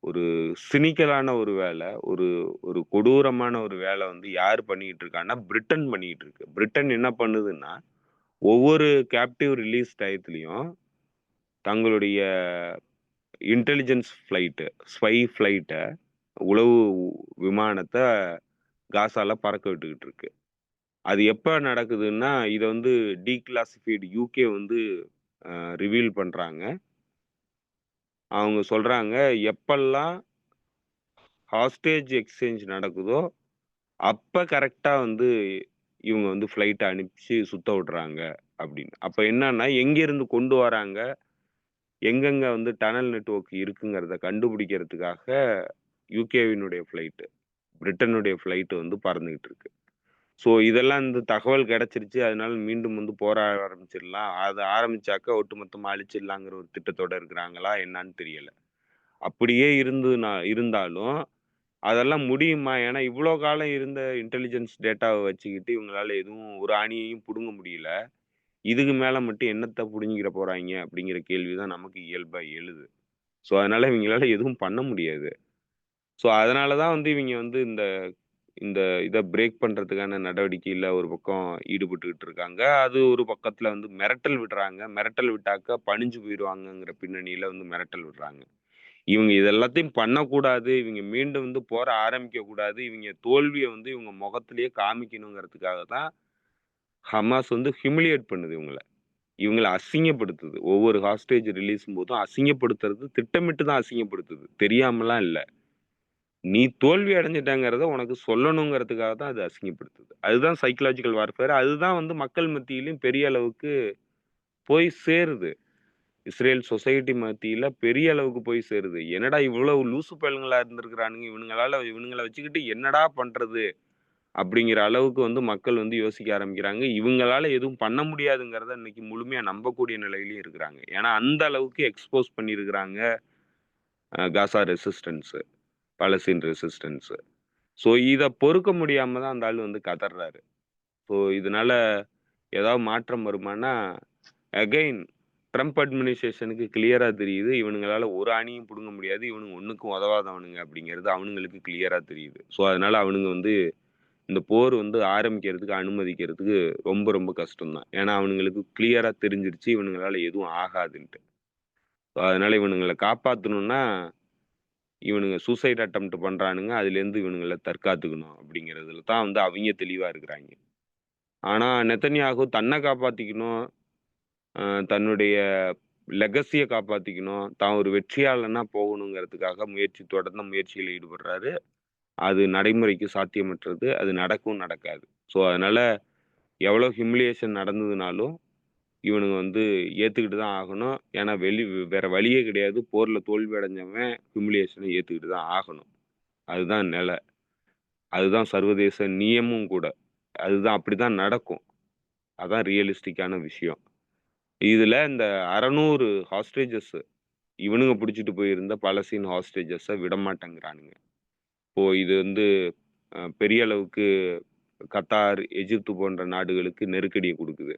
ஒரு சினிக்கலான ஒரு வேலை, ஒரு ஒரு கொடூரமான ஒரு வேலை வந்து யார் பண்ணிக்கிட்டு இருக்கான்னா, பிரிட்டன் பண்ணிக்கிட்டு இருக்கு. பிரிட்டன் என்ன பண்ணுதுன்னா, ஒவ்வொரு கேப்டிவ் ரிலீஸ் டயத்துலயும் தங்களுடைய இன்டெலிஜென்ஸ் ஃப்ளைட், ஸ்பை ஃப்ளைட்ட உளவு விமானத்த காசால பறக்க விட்டுக்கிட்டு இருக்கு. அது எப்ப நடக்குதுன்னா, இத வந்து டீகிளாசிஃபைட் யுகே வந்து ரிவீல் பண்றாங்க. அவங்க சொல்றாங்க, எப்பல்லாம் ஹாஸ்டேஜ் எக்ஸ்சேஞ்ச் நடக்குதோ, அப்ப கரெக்ட்டா வந்து இவங்க வந்து ஃப்ளைட்ட அனுப்பிச்சு சுத்த விடுறாங்க அப்படின்னு. அப்ப என்னன்னா, எங்கேருந்து கொண்டு வராங்க, எங்கெங்க வந்து டனல் நெட்வொர்க் இருக்குங்கிறத கண்டுபிடிக்கிறதுக்காக யுகேவினுடைய ஃப்ளைட், பிரிட்டனுடைய ஃப்ளைட் வந்து பறந்துகிட்டு இருக்கு. ஸோ இதெல்லாம் இந்த தகவல் கிடைச்சிருச்சு. அதனால மீண்டும் வந்து போர ஆரம்பிச்சிடலாம். அத ஆரம்பிச்சாக்க ஒட்டுமொத்தமா அழிச்சிடலாங்கிற ஒரு திட்டத்தோட இருக்கிறாங்களா என்னான்னு தெரியல. அப்படியே இருந்தாலும், அதெல்லாம் முடியுமா? ஏன்னா இவ்ளோ காலம் இருந்த இன்டெலிஜென்ஸ் டேட்டாவ வச்சுக்கிட்டு இவங்களால எதுவும் ஒரு அணியையும் புடுங்க முடியல. இதுக்கு மேல மட்டும் என்னத்த புடுங்கிற போறாய்ங்க? அப்படிங்கிற கேள்வி தான் நமக்கு இயல்பா எழுது. ஸோ அதனால இவங்களால எதுவும் பண்ண முடியாது. ஸோ அதனால தான் வந்து இவிங்க வந்து இந்த இந்த இத பிரேக் பண்றதுக்கான நடவடிக்கையில ஒரு பக்கம் ஈடுபட்டுக்கிட்டு இருக்காங்க. அது ஒரு பக்கத்துல வந்து மிரட்டல் விடுறாங்க. மிரட்டல் விட்டாக்கா பணிஞ்சு போயிருவாங்கங்கிற பின்னணியில வந்து மிரட்டல் விடுறாங்க. இவங்க இது எல்லாத்தையும் பண்ணக்கூடாது. இவங்க மீண்டும் வந்து போர ஆரம்பிக்கக்கூடாது. இவங்க தோல்விய வந்து இவங்க முகத்திலேயே காமிக்கணுங்கிறதுக்காக தான் ஹமாஸ் வந்து ஹியூமிலியேட் பண்ணுது இவங்கள. இவங்கள அசிங்கப்படுத்துது. ஒவ்வொரு ஹாஸ்டேஜ் ரிலீஸும் போதும் அசிங்கப்படுத்துறது திட்டமிட்டு தான் அசிங்கப்படுத்துது. தெரியாமலாம் இல்ல. நீ தோல்வி அடைஞ்சுட்டங்கிறத உனக்கு சொல்லணுங்கிறதுக்காக தான் அது அசிங்கப்படுத்துது. அதுதான் சைக்காலஜிக்கல் வார்ஃபேர். அதுதான் வந்து மக்கள் மத்தியிலும் பெரிய அளவுக்கு போய் சேருது. இஸ்ரேல் சொசைட்டி மத்தியில பெரிய அளவுக்கு போய் சேருது. என்னடா இவ்வளவு லூசு பயலுங்களா இருந்திருக்கிறானுங்க. இவனுங்கள வச்சுக்கிட்டு என்னடா பண்றது? அப்படிங்கிற அளவுக்கு வந்து மக்கள் வந்து யோசிக்க ஆரம்பிக்கிறாங்க. இவங்களால எதுவும் பண்ண முடியாதுங்கிறத இன்னைக்கு முழுமையா நம்பக்கூடிய நிலையிலயும் இருக்கிறாங்க. ஏன்னா அந்த அளவுக்கு எக்ஸ்போஸ் பண்ணியிருக்கிறாங்க காசா ரெசிஸ்டன்ஸ், பாலஸ்தீன் ரெசிஸ்டன்ஸ். ஸோ இத பொறுக்க முடியாம தான் அந்த ஆளு வந்து கதர்றாரு. ஸோ இதனால ஏதாவது மாற்றம் வருமான்னா, அகைன் ட்ரம்ப் அட்மினிஸ்ட்ரேஷனுக்கு கிளியரா தெரியுது. இவனுங்களால ஒரு அணியும் புடுங்க முடியாது. இவனுங்க ஒண்ணுக்கும் உதவாதவனுங்க அப்படிங்கிறது அவனுங்களுக்கு கிளியரா தெரியுது. ஸோ அதனால அவனுங்க வந்து இந்த போர் வந்து ஆரம்பிக்கிறதுக்கு அனுமதிக்கிறதுக்கு ரொம்ப ரொம்ப கஷ்டம் தான். ஏன்னா அவனுங்களுக்கு கிளியரா தெரிஞ்சிருச்சு இவனுங்களால எதுவும் ஆகாதுன்ட்டு. ஸோ அதனால இவனுங்கள காப்பாத்தணும்னா, இவனுங்க சூசைட் அட்டெம்ப்ட் பண்றானுங்க. அதுலேருந்து இவனுங்கள தற்காத்துக்கணும் அப்படிங்கிறதுல தான் வந்து அவிங்க தெளிவா இருக்கிறாய்ங்க. ஆனா நெத்தன்யாகு தன்ன காப்பாத்திக்கணும், அ தன்னுடைய லெகசிய காப்பாத்திக்கணும், தான் ஒரு வெற்றியாளனா போகணுங்கிறதுக்காக தொடர்ந்த முயற்சியில ஈடுபடுறாரு. அது நடைமுறைக்கு சாத்தியமற்றது. அது நடக்கவும் நடக்காது. ஸோ அதனால எவ்வளோ ஹியூமிலியேஷன் நடந்ததுனாலும், இவனுங்க வந்து ஏத்துக்கிட்டு தான் ஆகணும். ஏன்னா வேற வழியே கிடையாது. போர்ல தோல்வி அடைஞ்சவன் ஹியூமிலியேஷனை ஏத்துக்கிட்டு தான் ஆகணும். அதுதான் நிலை. அதுதான் சர்வதேச நியமும் கூட. அதுதான் அப்படிதான் நடக்கும். அதான் ரியலிஸ்டிக்கான விஷயம். இதுல இந்த 600 ஹாஸ்டேஜஸ் இவனுங்க பிடிச்சிட்டு போயிருந்த பாலஸ்தீன் ஹாஸ்டேஜஸ விடமாட்டேங்கிறானுங்க. இப்போ இது வந்து பெரிய அளவுக்கு கத்தார், எகிப்து போன்ற நாடுகளுக்கு நெருக்கடிய குடுக்குது.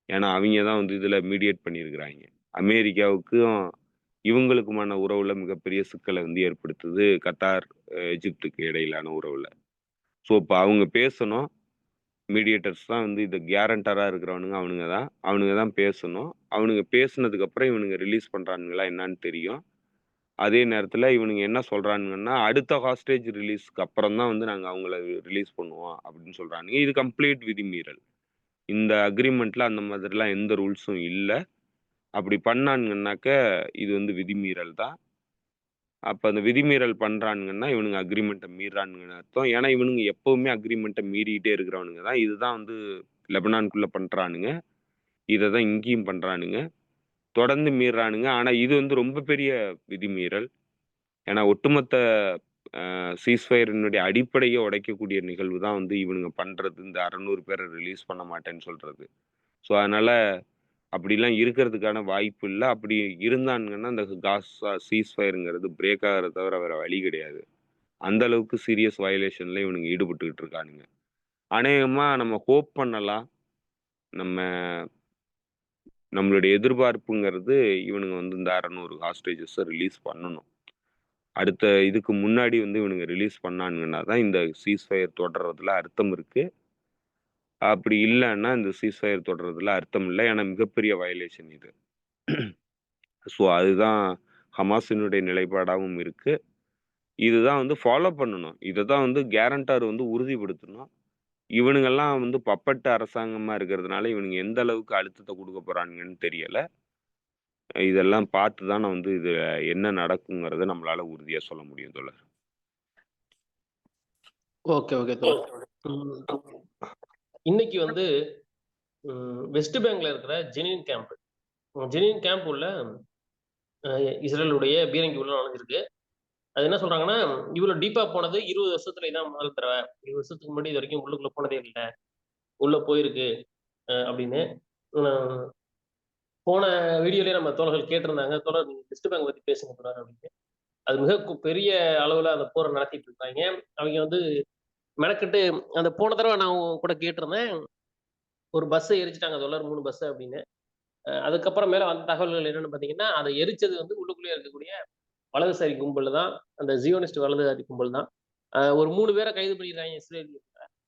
ஏன்னா, அவிங்க தான் வந்து இதுல மீடியேட் பண்ணியிருக்கிறாய்ங்க. அமெரிக்காவுக்கும் இவங்களுக்குமான உறவுல மிகப்பெரிய சிக்கல வந்து ஏற்படுத்துது கத்தார், எகிப்துக்கு இடையிலான உறவுல. ஸோ, இப்ப அவங்க பேசணும். மீடியேட்டர்ஸ் தான் வந்து இது கேரண்டரா இருக்கிறவனுங்க அவனுங்க தான். அவனுங்க தான் பேசணும். அவனுங்க பேசுனதுக்கு அப்புறம் இவனுங்க ரிலீஸ் பண்றானுங்களா என்னான்னு தெரியும். அதே நேரத்துல இவனுங்க என்ன சொல்றானுங்கன்னா, அடுத்த ஹாஸ்டேஜ் ரிலீஸ்க்கு அப்புறம் தான் வந்து நாங்க அவங்கள ரிலீஸ் பண்ணுவோம் அப்படின்னு சொல்றானுங்க. இது கம்ப்ளீட் விதிமீறல். இந்த அக்ரீமெண்ட்ல அந்த மாதிரிலாம் எந்த ரூல்ஸும் இல்ல. அப்படி பண்ணானுங்கன்னாக்க, இது வந்து விதிமீறல் தான். அப்ப அந்த விதிமீறல் பண்றானுங்கன்னா, இவனுங்க அக்ரீமெண்ட்ட மீறுறானுங்கன்னு அர்த்தம். ஏன்னா, இவனுங்க எப்பவுமே அக்ரீமெண்ட்ட மீறிட்டே இருக்கிறவனுங்க தான். இதுதான் வந்து லெபனான்குள்ள பண்றானுங்க. இத தான் இங்கேயும் பண்றானுங்க. தொடர்ந்து மீறுறானுங்க. ஆனா, இது வந்து ரொம்ப பெரிய விதிமீறல். ஏன்னா, ஒட்டுமொத்த சீஸ்ஃபயரினுடைய அடிப்படைய உடைக்கக்கூடிய நிகழ்வு தான் வந்து இவனுங்க பண்றது. இந்த 600 பேர ரிலீஸ் பண்ண மாட்டேன்னு சொல்றது. ஸோ, அதனால அப்படிலாம் இருக்கிறதுக்கான வாய்ப்பு இல்ல. அப்படி இருந்தானுங்கன்னா, அந்த காசா சீஸ்ஃபயர்ங்கிறது பிரேக் ஆகுறத தவிர வேற வழி கிடையாது. அந்த அளவுக்கு சீரியஸ் வயலேஷன்ல இவனுங்க ஈடுபட்டுக்கிட்டு இருக்கானுங்க. அநேகமா நம்ம ஹோப் பண்ணலாம். நம்ம நம்மளுடைய எதிர்பார்ப்புங்கிறது இவனுங்க வந்து இந்த 600 ஹாஸ்டேஜஸ ரிலீஸ் பண்ணணும். அடுத்த இதுக்கு முன்னாடி வந்து இவனுங்க ரிலீஸ் பண்ணானுங்கன்னா தான் இந்த சீஸ்ஃபயர் தொடர்றதுல அர்த்தம் இருக்கு. அப்படி இல்லன்னா இந்த சீஸ்ஃபயர் தொடர்றதுல அர்த்தம் இல்ல. ஏன்னா மிகப்பெரிய வயலேஷன் இது. ஸோ அதுதான் ஹமாஸினுடைய நிலைப்பாடாவும் இருக்கு. இதுதான் வந்து ஃபாலோ பண்ணணும். இததான் வந்து கேரண்டர் வந்து உறுதிப்படுத்தணும். இவனுங்கெல்லாம் வந்து பப்பட் அரசாங்கமா இருக்கிறதுனால, இவனுங்க எந்த அளவுக்கு அழுத்தத்த குடுக்க போறானுங்கன்னு தெரியல. இதெல்லாம் பார்த்து தான் நான் வந்து இது என்ன நடக்குங்கிறத நம்மளால உறுதியா சொல்ல முடியும் தோழர். ஓகே, ஓகே தோழர். ம். இன்னைக்கு வந்து வெஸ்ட் பேங்க்ல இருக்கிற ஜெனின் கேம்ப். ஜெனின் கேம்ப் உள்ள அ இஸ்ரேலுடைய பீரங்கி உள்ள நுழைஞ்சிருக்கு. அது என்ன சொல்றாங்கன்னா, இவ்வளோ டீப்பா போனது 20 வருஷத்துல இதான் முதல் தடவ. 20 வருஷத்துக்கு முன்னாடி இதுவரைக்கும் உள்ளுக்குள்ள போனதே இல்ல. உள்ள போயிருக்கு அப்படின்னு. அ போன வீடியோலயே நம்ம தோழர்கள் கேட்டிருந்தாங்க. "தோழர் நீங்க வெஸ்ட் பேங்க் பத்தி பேசுங்க தோழர்" அப்படின்னு. அது மிக பெரிய அளவுல அந்த போர நடத்திட்டு இருக்காய்ங்க. அவைங்க வந்து மெனக்கெட்டு அந்த போன தடவ நான் உங்க கூட கேட்டிருந்தேன். ஒரு பஸ்ஸ எரிச்சுட்டாங்க தோழர் 3 பஸ் அப்படின்னு. அதுக்கப்புறம் மேல வந்த தகவல்கள் என்னன்னு பார்த்தீங்கன்னா, அத எரிச்சது வந்து உள்ளுக்குள்ளேயே இருக்கக்கூடிய வலதுசாரி கும்பல் தான். அந்த ஜியோனிஸ்ட் வலதுசாரி கும்பல் தான். ஒரு 3 பேர கைது பண்ணியிருக்காய்ங்க இஸ்ரேல்.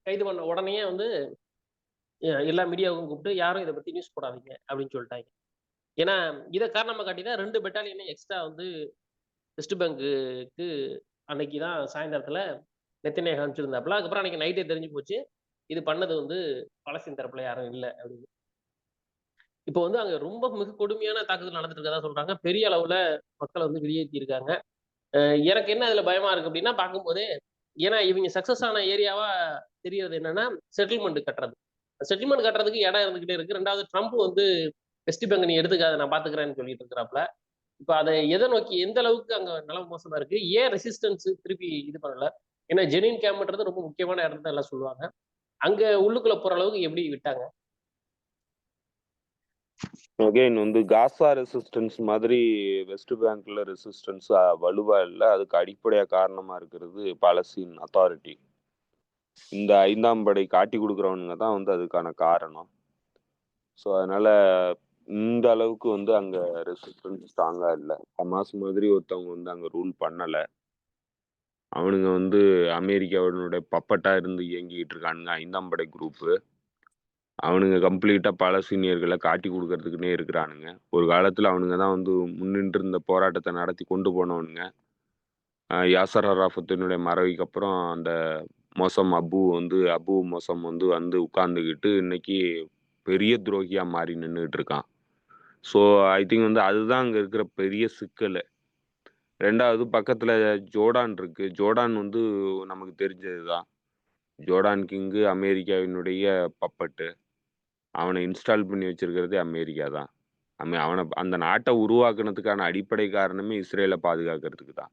கைது பண்ண உடனேயே வந்து எல்லா மீடியாவுக்கும் கூப்பிட்டு யாரும் இத பத்தி நியூஸ் போடாதீங்க அப்படின்னு சொல்லிட்டாய்ங்க. ஏன்னா, இத காரணமா காட்டி தான் 2 பெட்டாலியன எக்ஸ்ட்ரா வந்து வெஸ்ட் பேங்க்குக்கு அன்னைக்கு தான் சாயந்தரத்துல நெத்தனியாகு அனுப்பிச்சிருந்தாப்புல. அதுக்கப்புறம் அன்னைக்கு நைட்டே தெரிஞ்சு போச்சு. இது பண்ணது வந்து பாலஸ்தீன் தரப்புல யாரும் இல்ல அப்படின்னு. இப்போ வந்து அங்க ரொம்ப மிக கொடுமையான தாக்குதல் நடந்துட்டு இருக்கதா சொல்றாங்க. பெரிய அளவுல மக்கள வந்து வெளியேத்தி இருக்காங்க. எனக்கு என்ன இதுல பயமா இருக்கு அப்படின்னா, பார்க்கும்போதே ஏன்னா இவங்க சக்சஸ் ஆன ஏரியாவா தெரியறது என்னன்னா, செட்டில்மெண்ட் கட்டுறது. செட்டில்மெண்ட் கட்டுறதுக்கு இடம் இருந்துகிட்டே இருக்கு. 2வது ட்ரம்ப் வந்து வெஸ்ட் பெங்க் நீ எடுத்துக்காத நான் பார்த்துக்கிறேன்னு சொல்லிட்டு இருக்கிறாப்ல. இப்ப அத எத நோக்கி எந்த அளவுக்கு அங்க நிலைமை மோசமா இருக்கு? ஏன் ரெசிஸ்டன்ஸ் திருப்பி இது பண்ணல? ஏன்னா ஜெனின் கேம்ப்ன்றது ரொம்ப முக்கியமான இடம்னு எல்லாம் சொல்லுவாங்க. அங்க உள்ளுக்குள்ள போற அளவுக்கு எப்படி விட்டாங்க? அகைன் வந்து காசா ரெசிஸ்டன்ஸ் மாதிரி வெஸ்ட் பேங்க்ல ரெசிஸ்டன்ஸ் வலுவா இல்ல. அதுக்கு அடிப்படையா காரணமா இருக்கிறது பாலஸ்தீன் அத்தாரிட்டி. இந்த 5ஆம் படை காட்டி குடுக்குறவனுங்க தான் வந்து அதுக்கான காரணம். ஸோ அதனால இந்த அளவுக்கு வந்து அங்க ரெசிஸ்டன்ஸ் ஸ்ட்ராங்கா இல்ல. ஹமாஸ் மாதிரி ஒருத்தவங்க வந்து அங்க ரூல் பண்ணல. அவனுங்க வந்து அமெரிக்காவினுடைய பப்பட்டா இருந்து இயங்கிட்டு இருக்கானுங்க 5ஆம் படை குரூப்பு. அவனுங்க கம்ப்ளீட்டா பாலஸ்தீனியர்கள காட்டி குடுக்கறதுக்குன்னே இருக்கிறானுங்க. ஒரு காலத்துல அவனுங்க தான் வந்து முன்னின்று இந்த போராட்டத்த நடத்தி கொண்டு போனவனுங்க. யாசர் அராஃபத்தினுடைய மறைவுக்கு அப்புறம் அந்த அபு மொசம் வந்து உட்கார்ந்துகிட்டு இன்னைக்கு பெரிய துரோகியா மாறி நின்னுட்டு இருக்கான். ஸோ ஐ திங்க் வந்து அதுதான் அங்க இருக்கிற பெரிய சிக்கலு. 2வது பக்கத்துல ஜோர்டான் இருக்கு. ஜோர்டான் வந்து நமக்கு தெரிஞ்சது தான். ஜோர்டான் கிங்கு அமெரிக்காவினுடைய பப்பட்டு. அவன இன்ஸ்டால் பண்ணி வச்சிருக்கிறதே அமெரிக்கா தான். அவன அந்த நாட்ட உருவாக்குனதுக்கான அடிப்படை காரணமே இஸ்ரேல பாதுகாக்கிறதுக்கு தான்.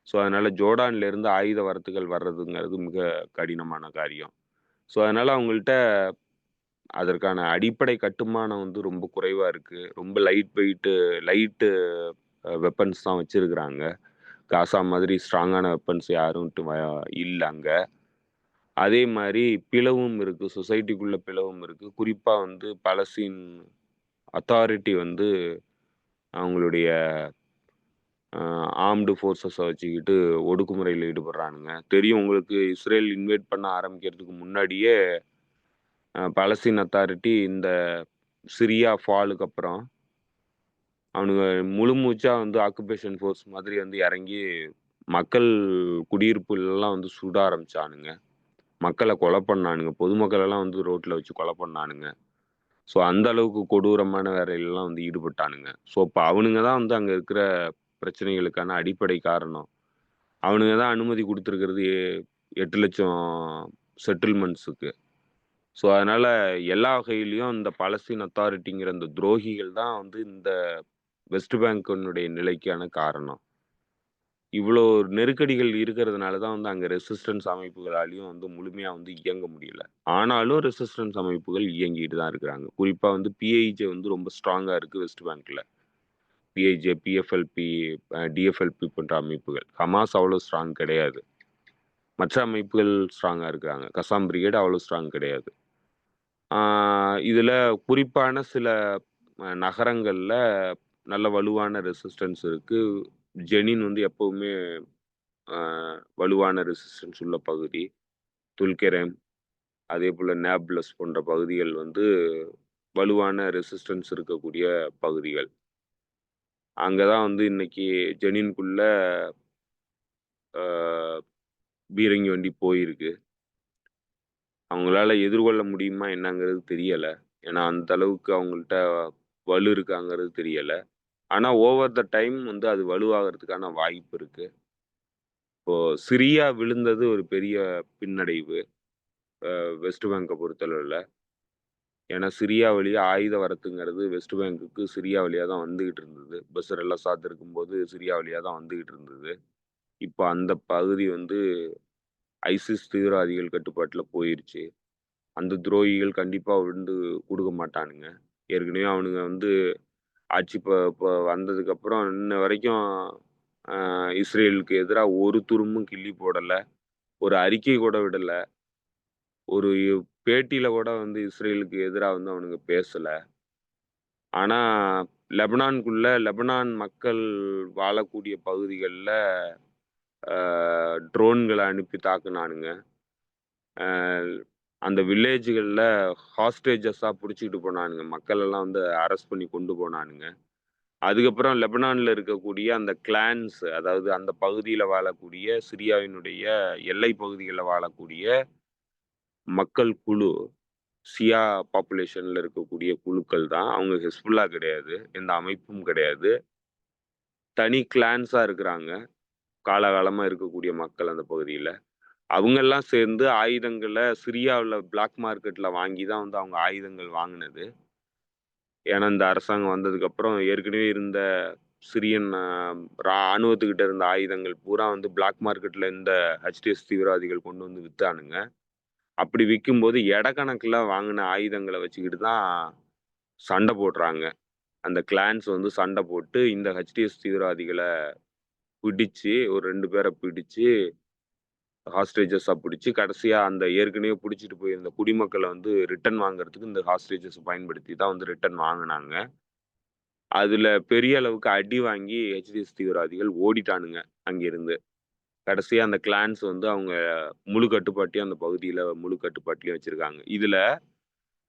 ஸோ, அதனால ஜோர்டான்ல இருந்து ஆயுத வரத்துகள் வர்றதுங்கிறது மிக கடினமான காரியம். ஸோ, அதனால அவங்கள்ட்ட அதற்கான அடிப்படை கட்டுமானம் வந்து ரொம்ப குறைவா இருக்கு. ரொம்ப லைட்டு வெப்பன்ஸ் தான் வச்சிருக்கிறாங்க. காசா மாதிரி ஸ்ட்ராங்கான வெப்பன்ஸ் யாரும் இல்ல அங்க. அதே மாரி பிளவும் இருக்கு. சொசைட்டிக்குள்ள பிளவும் இருக்கு. குறிப்பா வந்து பாலஸ்தீன் அத்தாரிட்டி வந்து அவங்களுடைய ஆர்ம்டு ஃபோர்ஸஸ வச்சுக்கிட்டு ஒடுக்குமுறையில ஈடுபடுறானுங்க. தெரியும் உங்களுக்கு இஸ்ரேல் இன்வேட் பண்ண ஆரம்பிக்கிறதுக்கு முன்னாடியே பாலஸ்தீன் அத்தாரிட்டி இந்த சிரியா ஃபாலுக்கு அப்புறம் அவனுங்க முழு மூச்சா வந்து ஆக்குபேஷன் ஃபோர்ஸ் மாதிரி வந்து இறங்கி மக்கள் குடியிருப்புலலாம் வந்து சுட ஆரம்பிச்சானுங்க. மக்கள கொலை பண்ணானுங்க. பொதுமக்களெல்லாம் வந்து ரோட்ல வச்சு கொலை பண்ணானுங்க. ஸோ, அந்த அளவுக்கு கொடூரமான வேலையிலலாம் வந்து ஈடுபட்டானுங்க. ஸோ, இப்ப அவனுங்க தான் வந்து அங்க இருக்கிற பிரச்சனைகளுக்கான அடிப்படை காரணம். அவனுங்க தான் அனுமதி குடுத்துருக்கிறது 8,00,000 செட்டில்மெண்ட்ஸுக்கு. ஸோ, அதனால எல்லா வகையிலயும் இந்த பாலஸ்தீன் அத்தாரிட்டிங்கிற இந்த துரோகிகள் தான் வந்து இந்த வெஸ்ட் பேங்கினுடைய நிலைக்கான காரணம். இவ்வளோ நெருக்கடிகள் இருக்கிறதுனால தான் வந்து அங்க ரெசிஸ்டன்ஸ் அமைப்புகளாலயும் வந்து முழுமையா வந்து இயங்க முடியல. ஆனாலும் ரெசிஸ்டன்ஸ் அமைப்புகள் இயங்கிட்டு தான் இருக்கிறாங்க. குறிப்பா வந்து பிஐஜே வந்து ரொம்ப ஸ்ட்ராங்கா இருக்கு வெஸ்ட் பேங்க்ல. பிஐஜே, பிஎஃப்எல்பி, டிஎஃப்எல்பி போன்ற அமைப்புகள். ஹமாஸ் அவ்வளோ ஸ்ட்ராங் கிடையாது. மற்ற அமைப்புகள் ஸ்ட்ராங்கா இருக்கிறாங்க. கசாம் பிரிகேட் அவ்வளோ ஸ்ட்ராங் கிடையாது. ஆ இதுல குறிப்பான சில நகரங்கள்ல நல்ல வலுவான ரெசிஸ்டன்ஸ் இருக்கு. ஜெனின் வந்து எப்பவுமே அ வலுவான ரெசிஸ்டன்ஸ் உள்ள பகுதி. துல்கெரெம், அதேபோல நேப்லஸ் போன்ற பகுதிகள் வந்து வலுவான ரெசிஸ்டன்ஸ் இருக்கக்கூடிய பகுதிகள். அங்க தான் வந்து இன்னைக்கு ஜெனின்குள்ள அ பீரங்கி வண்டி போயிருக்கு. அவங்களால எதிர்கொள்ள முடியுமா என்னங்கிறது தெரியல. ஏன்னா, அந்த அளவுக்கு அவங்கள்ட்ட வலு இருக்காங்கிறது தெரியல. ஆனா, ஓவர் த டைம் வந்து அது வலுவாகறதுக்கான வாய்ப்பு இருக்கு. இப்போ சிரியா விழுந்தது ஒரு பெரிய பின்னடைவு. வெஸ்ட் பேங்க பொறுத்தளவுல. ஏன்னா, சிரியா வழியா ஆயுத வரத்துங்கிறது வெஸ்ட் பேங்குக்கு சிரியா வழியா தான் வந்துகிட்டு இருந்தது. பஷர் அல் அசாத் இருக்கும்போது சிரியா வழியா தான் வந்துகிட்டு இருந்தது. இப்ப அந்த பகுதி வந்து ஐசிஸ் தீவிரவாதிகள் கட்டுப்பாட்டுல போயிருச்சு. அந்த துரோகிகள் கண்டிப்பா வந்து குடுக்க மாட்டானுங்க. ஏற்கனவே அவனுங்க வந்து ஆட்சி இப்ப வந்ததுக்கப்புறம் இன்ன வரைக்கும் அ இஸ்ரேலுக்கு எதிரா ஒரு துரும்பும் கிள்ளி போடல. ஒரு அறிக்கை கூட விடல. ஒரு பேட்டியில கூட வந்து இஸ்ரேலுக்கு எதிரா வந்து அவனுங்க பேசல. ஆனா, லெபனான் மக்கள் வாழக்கூடிய பகுதிகள்ல அ ட்ரோன்கள அனுப்பி தாக்குனானுங்க. அ அந்த வில்லேஜ்கள்ல ஹாஸ்டேஜஸா புடிச்சுக்கிட்டு போனானுங்க. மக்கள் எல்லாம் வந்து அரெஸ்ட் பண்ணி கொண்டு போனானுங்க. அதுக்கப்புறம் லெபனான்ல இருக்கக்கூடிய அந்த கிளான்ஸ் அதாவது அந்த பகுதியில வாழக்கூடிய சிரியாவினுடைய எல்லை பகுதிகள்ல வாழக்கூடிய மக்கள் குழு, ஷியா பாப்புலேஷன்ல இருக்கக்கூடிய குழுக்கள் தான். அவங்க ஹிஸ்புல்லா கிடையாது. எந்த அமைப்பும் கிடையாது. தனி கிளான்ஸா இருக்கிறாங்க. காலாகாலமா இருக்கக்கூடிய மக்கள் அந்த பகுதியில. அவங்கெல்லாம் சேர்ந்து ஆயுதங்கள சிரியாவுல பிளாக் மார்க்கெட்ல வாங்கி தான் வந்து அவங்க ஆயுதங்கள் வாங்குனது. ஏன்னா, இந்த அரசாங்கம் வந்ததுக்கப்புறம் ஏற்கனவே இருந்த சிரியன் ராணுவத்துக்கிட்ட இருந்த ஆயுதங்கள் பூரா வந்து பிளாக் மார்க்கெட்ல இந்த ஹெச்டிஎஸ் தீவிரவாதிகள் கொண்டு வந்து வித்தானுங்க. அப்படி விக்கும்போது எடக்கணக்குல வாங்குன ஆயுதங்கள வச்சுக்கிட்டு தான் சண்ட போடுறாங்க. அந்த கிளான்ஸ் வந்து சண்ட போட்டு இந்த ஹெச்டிஎஸ் தீவிரவாதிகள பிடிச்சு, ஒரு 2 பேர பிடிச்சு ஹாஸ்டேஜஸா பிடிச்சு, கடைசியா அந்த ஏற்கனவே புடிச்சிட்டு போயிருந்த குடிமக்கள வந்து ரிட்டர்ன் வாங்குறதுக்கு இந்த ஹாஸ்டேஜஸ் பயன்படுத்தி தான் வந்து ரிட்டர்ன் வாங்குனாங்க. அதுல பெரிய அளவுக்கு அடி வாங்கி ஹெச்டிஎஸ் தீவிரவாதிகள் ஓடிட்டானுங்க அங்கிருந்து. கடைசியா அந்த கிளான்ஸ் வந்து அவங்க முழு கட்டுப்பாட்டையும் அந்த பகுதியில முழு கட்டுப்பாட்டிலயும் வச்சிருக்காங்க. இதுல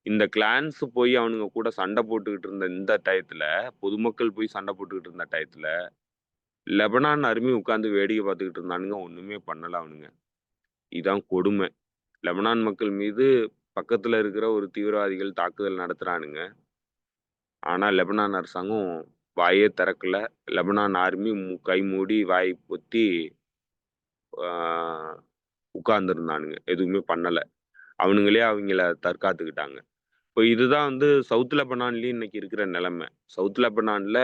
இந்த கிளான்ஸ் போய் அவனுங்க கூட சண்டை போட்டுக்கிட்டு இருந்த இந்த டயத்துல, பொதுமக்கள் போய் சண்டை போட்டுக்கிட்டு இருந்த டயத்துல, லெபனான் ஆர்மி உட்கார்ந்து வேடிக்கை பார்த்துக்கிட்டு இருந்தானுங்க. ஒண்ணுமே பண்ணல அவனுங்க. இதான் கொடுமை. லெபனான் மக்கள் மீது பக்கத்துல இருக்கிற ஒரு தீவிரவாதிகள் தாக்குதல் நடத்துறானுங்க. ஆனா லெபனான் அரசாங்கம் வாயே திறக்கல. லெபனான் ஆர்மி கை மூடி வாய் பொத்தி ஆ உட்கார்ந்திருந்தானுங்க. எதுவுமே பண்ணல. அவனுங்களே அவிங்கள தற்காத்துக்கிட்டாங்க. இப்போ இதுதான் வந்து சவுத் லெபனான்லயும் இன்னைக்கு இருக்கிற நிலைமை. சவுத் லெபனான்ல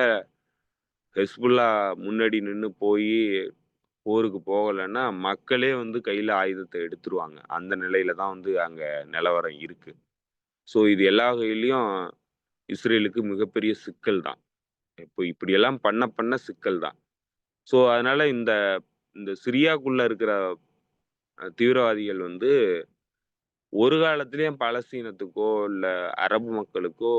ஹெஸ்புல்லா முன்னாடி நின்னு போயி போருக்கு போகலன்னா, மக்களே வந்து கையில ஆயுதத்த எடுத்துருவாங்க. அந்த நிலையில தான் வந்து அங்க நிலவரம் இருக்கு. ஸோ இது எல்லா வகையிலயும் இஸ்ரேலுக்கு மிகப்பெரிய சிக்கல் தான். இப்போ இப்படியெல்லாம் பண்ண பண்ண சிக்கல் தான். ஸோ அதனால இந்த இந்த சிரியாக்குள்ள இருக்கிற தீவிரவாதிகள் வந்து ஒரு காலத்திலயும் பாலஸ்தீனத்துக்கோ, இல்ல அரபு மக்களுக்கோ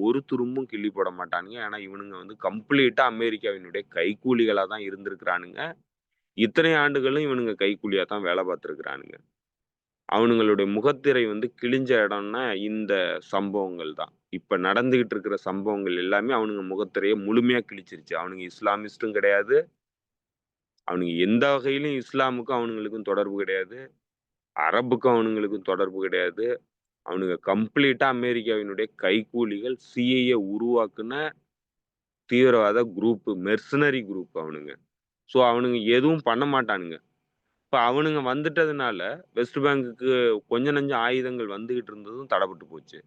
ஒரு துரும்பும் கிள்ளி போட மாட்டானுங்க. ஆனா இவனுங்க வந்து கம்ப்ளீட்டா அமெரிக்காவினுடைய கைக்கூலிகளா தான் இருந்திருக்கிறானுங்க. இத்தனை ஆண்டுகளும் இவனுங்க கைக்கூலியா தான் வேலை பார்த்திருக்கிறானுங்க. அவனுங்களுடைய முகத்திரை வந்து கிழிஞ்ச இடம்னா இந்த சம்பவங்கள் தான். இப்ப நடந்துகிட்டு இருக்கிற சம்பவங்கள் எல்லாமே அவனுங்க முகத்திரைய முழுமையா கிழிச்சிருச்சு. அவனுங்க இஸ்லாமிஸ்ட்டும் கிடையாது. அவனுங்க எந்த வகையிலும் இஸ்லாமுக்கும் அவனுங்களுக்கும் தொடர்பு கிடையாது. அரபுக்கும் அவனுங்களுக்கும் தொடர்பு கிடையாது. அவனுங்க கம்ப்ளீட்டா அமெரிக்காவினுடைய கைக்கூலிகள். சிஐஏ உருவாக்குன தீவிரவாத குரூப், மெர்சனரி குரூப் அவனுங்க. ஸோ அவனுங்க எதுவும் பண்ண மாட்டானுங்க. இப்ப அவனுங்க வந்துட்டதுனால, வெஸ்ட் பேங்குக்கு கொஞ்சம் நெஞ்சம் ஆயுதங்கள் வந்துகிட்டு இருந்ததும் தடப்பட்டு போச்சு.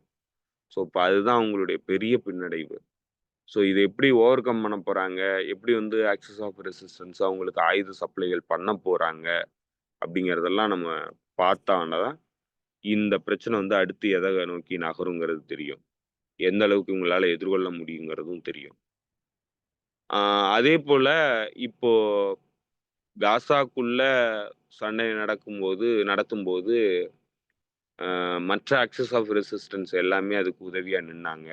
ஸோ இப்ப அதுதான் அவங்களுடைய பெரிய பின்னடைவு. ஸோ இத எப்படி ஓவர் கம் பண்ண போறாங்க? எப்படி வந்து ஆக்ஸிஸ் ஆஃப் ரெசிஸ்டன்ஸ் அவங்களுக்கு ஆயுத சப்ளைகள் பண்ண போறாங்க? அப்படிங்கிறதெல்லாம் நம்ம பார்த்தானா தான், இந்த பிரச்சனை வந்து அடுத்து எத நோக்கி நகருங்கிறது தெரியும். எந்த அளவுக்கு இவங்களால எதிர்கொள்ள முடியுங்கிறதும் தெரியும். ஆ அதேபோல இப்போ காசாக்குள்ள சண்டை நடத்தும்போது, மற்ற ஆக்சிஸ் ஆஃப் ரெசிஸ்டன்ஸ் எல்லாமே அதுக்கு உதவியா நின்னாங்க.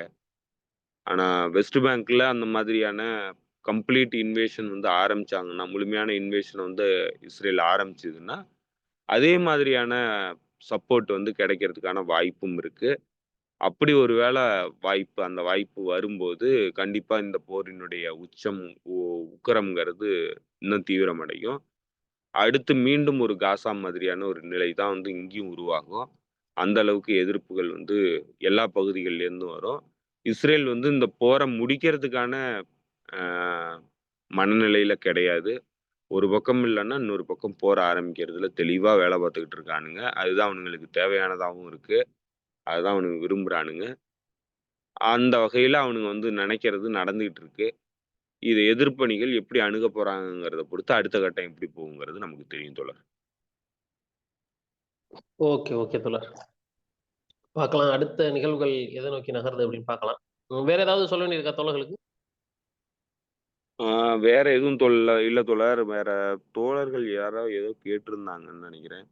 ஆனா வெஸ்ட் பேங்க்ல அந்த மாதிரியான கம்ப்ளீட் இன்வேஷன் வந்து ஆரம்பிச்சாங்கன்னா, முழுமையான இன்வேஷன் வந்து இஸ்ரேல் ஆரம்பிச்சதுன்னா, அதே மாதிரியான சப்போர்ட் வந்து கிடைக்கிறதுக்கான வாய்ப்பும் இருக்கு. அப்படி ஒரு வேள அந்த வாய்ப்பு வரும்போது, கண்டிப்பா இந்த போரினுடைய உச்சம் உக்கிரம்ங்கிறது இன்னும் தீவிரமடையும். அடுத்து மீண்டும் ஒரு காசா மாதிரியான ஒரு நிலை தான் வந்து இங்கேயும் உருவாகும். அந்த அளவுக்கு எதிர்ப்புகள் வந்து எல்லா பகுதிகள்லேருந்தும் வரும். இஸ்ரேல் வந்து இந்த போர முடிக்கிறதுக்கான அ மனநிலையில கிடையாது. ஒரு பக்கம் இல்லன்னா, இன்னொரு பக்கம் போர ஆரம்பிக்கிறதுல தெளிவா வேல பார்த்துக்கிட்டு இருக்கானுங்க. அதுதான் அவனுங்களுக்கு தேவையானதாவும் இருக்கு. அதுதான் அவனுங்க விரும்புறானுங்க. அந்த வகையில அவனுங்க வந்து நெனைக்கிறது நடந்துகிட்டு இருக்கு. இத எதிர்ப்பணிகள் எப்படி அணுகப் போறாங்கங்கிறத பொறுத்து அடுத்த கட்டம் எப்படி போகுங்கிறது நமக்கு தெரியும் தோழர். ஓகே, ஓகே தோழர். பார்க்கலாம். அடுத்த நிகழ்வுகள் எத நோக்கி நகருது அப்படின்னு பார்க்கலாம். வேற ஏதாவது சொல்ல வேண்டியது இருக்கா தோழர்களுக்கு? ஆ வேற எதுவும் இல்ல தோழர். வேற தோழர்கள் யாரோ ஏதோ கேட்டிருந்தாங்கன்னு நெனைக்கிறேன்.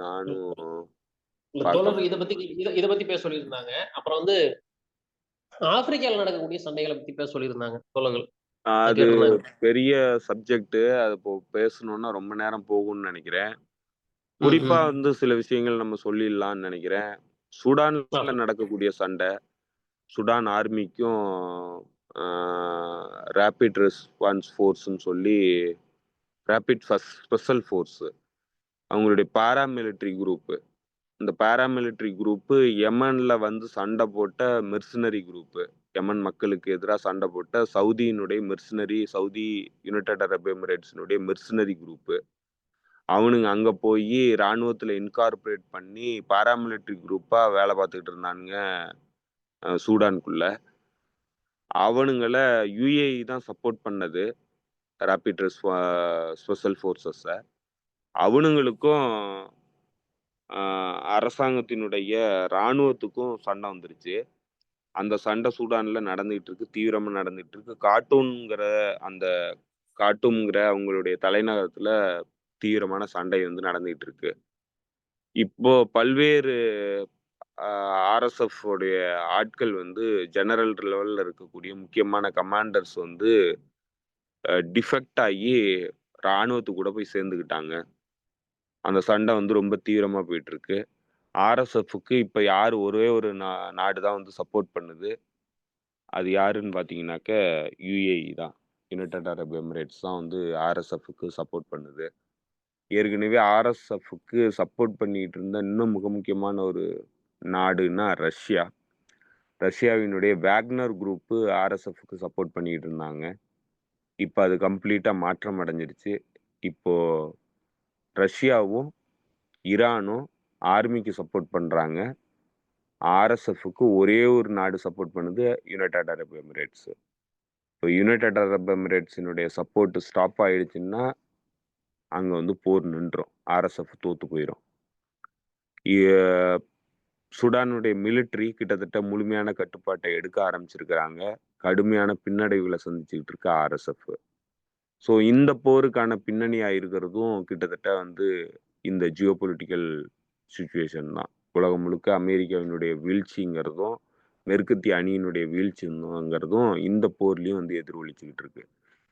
நானும் இல்ல பார்க்க தோழர் இத பத்தி பேச சொல்லியிருந்தாங்க. அப்புறம் வந்து ஆப்பிரிக்கால நடக்கக்கூடிய சண்டைகள பத்தி பேச சொல்லியிருந்தாங்க தோழர்கள். அத அது கேட்டிருந்தாங்க. பெரிய சப்ஜெக்ட். அது இப்போ பேசணும்னா ரொம்ப நேரம் போகும்னு நெனைக்கிறேன். குறிப்பா ம்ஹ்ம். வந்து சில விஷயங்கள் நம்ம சொல்லிடலாம்னு நெனைக்கிறேன். சூடான்ல ஆ. நடக்கக்கூடிய சண்டை. சுடான் ஆர்மிக்கும் ஆ ரேபிட் ரெஸ்பான்ஸ் ஃபோர்ஸ்ன்னு சொல்லி ஸ்பெஷல் ஃபோர்ஸ். அவங்களுடைய பாராமிலிட்டரி குரூப். இந்த பாராமிலிட்டரி குரூப்பு யெமன்ல வந்து சண்டை போட்ட மெர்சனரி குரூப்பு. யெமன் மக்களுக்கு எதிரா சண்டை போட்ட சவுதி யுனைட்டட் அரப் எமிரேட்ஸினுடைய மெர்சனரி குரூப்பு. அவனுங்க அங்க போயி ராணுவத்துல இன்கார்ப்பரேட் பண்ணி பாராமிலிட்டரி குரூப்பா வேலை பார்த்துக்கிட்டு இருந்தானுங்க சூடானுக்குள்ள. அவனுங்கள யுஏஇ தான் சப்போர்ட் பண்ணது. ரேபிட் ரெஸ்பா ஸ்பெஷல் ஃபோர்ஸஸ. அவனுங்களுக்கும் அ அரசாங்கத்தினுடைய ராணுவத்துக்கும் சண்டை வந்துருச்சு. அந்த சண்டை சூடான்ல நடந்துகிட்டு இருக்கு. தீவிரமா நடந்துட்டு இருக்கு. அந்த கார்ட்டூம்ங்கிற அவங்களுடைய தலைநகரத்துல தீவிரமான சண்டை வந்து நடந்துகிட்டு இருக்கு. இப்போ பல்வேறு அ ஆர்எஸ்எஃப் உடைய ஆட்கள் வந்து ஜெனரல் லெவல்ல இருக்கக்கூடிய முக்கியமான கமாண்டர்ஸ் வந்து டிஃபெக்ட் ஆகி ராணுவத்துக்கு கூட போய் சேர்ந்துக்கிட்டாங்க. அந்த சண்டை வந்து ரொம்ப தீவிரமா போயிட்டு இருக்கு. ஆர்எஸ்எஃப்க்கு இப்ப யாரு ஒரே ஒரு நாடு தான் வந்து சப்போர்ட் பண்ணுது. அது யாருன்னு பார்த்தீங்கன்னாக்க, யுஏஇ தான். யுனைட்டட் அரப் எமிரேட்ஸ் தான் வந்து ஆர்எஸ்எஃப்க்கு சப்போர்ட் பண்ணுது. ஏற்கனவே ஆர்எஸ்எஃப்க்கு சப்போர்ட் பண்ணிட்டு இருந்த இன்னும் மிக முக்கியமான ஒரு நாடுன்னா ரஷ்யா. ரஷ்யாவினுடைய வேக்னர் குரூப் ஆர்எஸ்எஃப்க்கு சப்போர்ட் பண்ணிட்டு இருந்தாங்க. இப்ப அது கம்ப்ளீட்டா மாற்றம் அடைஞ்சிருச்சு. இப்போ ரஷ்யாவும், ஈரானும் ஆர்மிக்கு சப்போர்ட் பண்றாங்க. ஆர்எஸ்எஃப்க்கு ஒரே ஒரு நாடு சப்போர்ட் பண்ணுது, யுனைடெட் அரப் எமிரேட்ஸ். இப்போ யுனைடெட் அரப் எமிரேட்ஸினுடைய சப்போர்ட் ஸ்டாப் ஆயிடுச்சுன்னா அங்க வந்து போர் நின்றும். ஆர்எஸ்எஃப் தோத்து போயிரும். சுடானுடைய மிலிட்டரி கிட்டத்தட்ட முழுமையான கட்டுப்பாட்டை எடுக்க ஆரம்பிச்சிருக்கிறாங்க. கடுமையான பின்னடைவுகளை சந்திச்சுக்கிட்டு இருக்கு ஆர்எஸ்எஃப். ஸோ இந்த போருக்கான பின்னணியா இருக்கிறதும் கிட்டத்தட்ட வந்து இந்த ஜியோபொலிட்டிக்கல் சுச்சுவேஷன் தான். உலகம் முழுக்க அமெரிக்காவினுடைய வீழ்ச்சிங்கிறதும் மேற்கத்திய அணியினுடைய வீழ்ச்சிங்கிறதும் இந்த போர்லயும் வந்து எதிரொலிச்சுக்கிட்டு இருக்கு.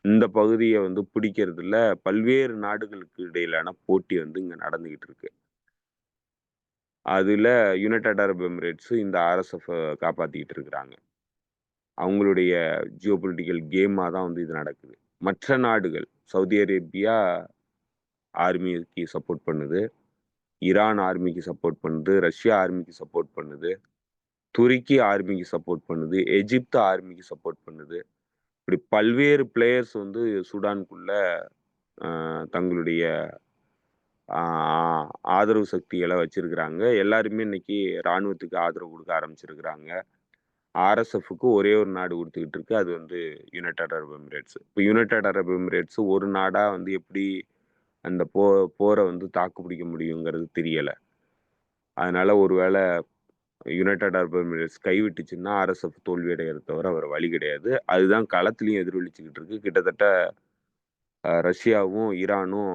இந்த பகுதியை வந்து பிடிக்கிறதுல பல்வேறு நாடுகளுக்கு இடையிலான போட்டி வந்து இங்க நடந்துகிட்டு இருக்கு. அதுல யுனைடெட் அரப் எமிரேட்ஸ் இந்த ஆர்எஸ்எஃப் காப்பாத்திக்கிட்டு இருக்கிறாங்க. அவங்களுடைய ஜியோபொலிட்டிக்கல் கேமா தான் வந்து இது நடக்குது. மற்ற நாடுகள் சவுதி அரேபியா ஆர்மிக்கு சப்போர்ட் பண்ணுது, ஈரான் ஆர்மிக்கு சப்போர்ட் பண்ணுது, ரஷ்யா ஆர்மிக்கு சப்போர்ட் பண்ணுது, துருக்கி ஆர்மிக்கு சப்போர்ட் பண்ணுது, எஜிப்து ஆர்மிக்கு சப்போர்ட் பண்ணுது. இப்படி பல்வேறு பிளேயர்ஸ் வந்து சூடானுக்குள்ள தங்களுடைய ஆதரவு சக்திகளை வச்சிருக்கிறாங்க. எல்லாருமே இன்னைக்கு இராணுவத்துக்கு ஆதரவு கொடுக்க ஆரம்பிச்சிருக்கிறாங்க. ஆர்எஸ்எஃப்க்கு ஒரே ஒரு நாடு கொடுத்துக்கிட்டு இருக்கு, அது வந்து யுனைடெட் அரப் எமிரேட்ஸ். இப்போ யுனைடெட் அரப் எமிரேட்ஸ் ஒரு நாடா வந்து எப்படி அந்த போரை வந்து தாக்கு பிடிக்க முடியுங்கிறது தெரியல. அதனால ஒருவேளை யுனைடெட் அரப் எமிரேட்ஸ் கைவிட்டுச்சுன்னா ஆர்எஸ்எஃப் தோல்வி அடைகிறத தவிர வேற வழி கிடையாது. அதுதான் களத்திலையும் எதிரொலிச்சுக்கிட்டு இருக்கு. கிட்டத்தட்ட ரஷ்யாவும் ஈரானும்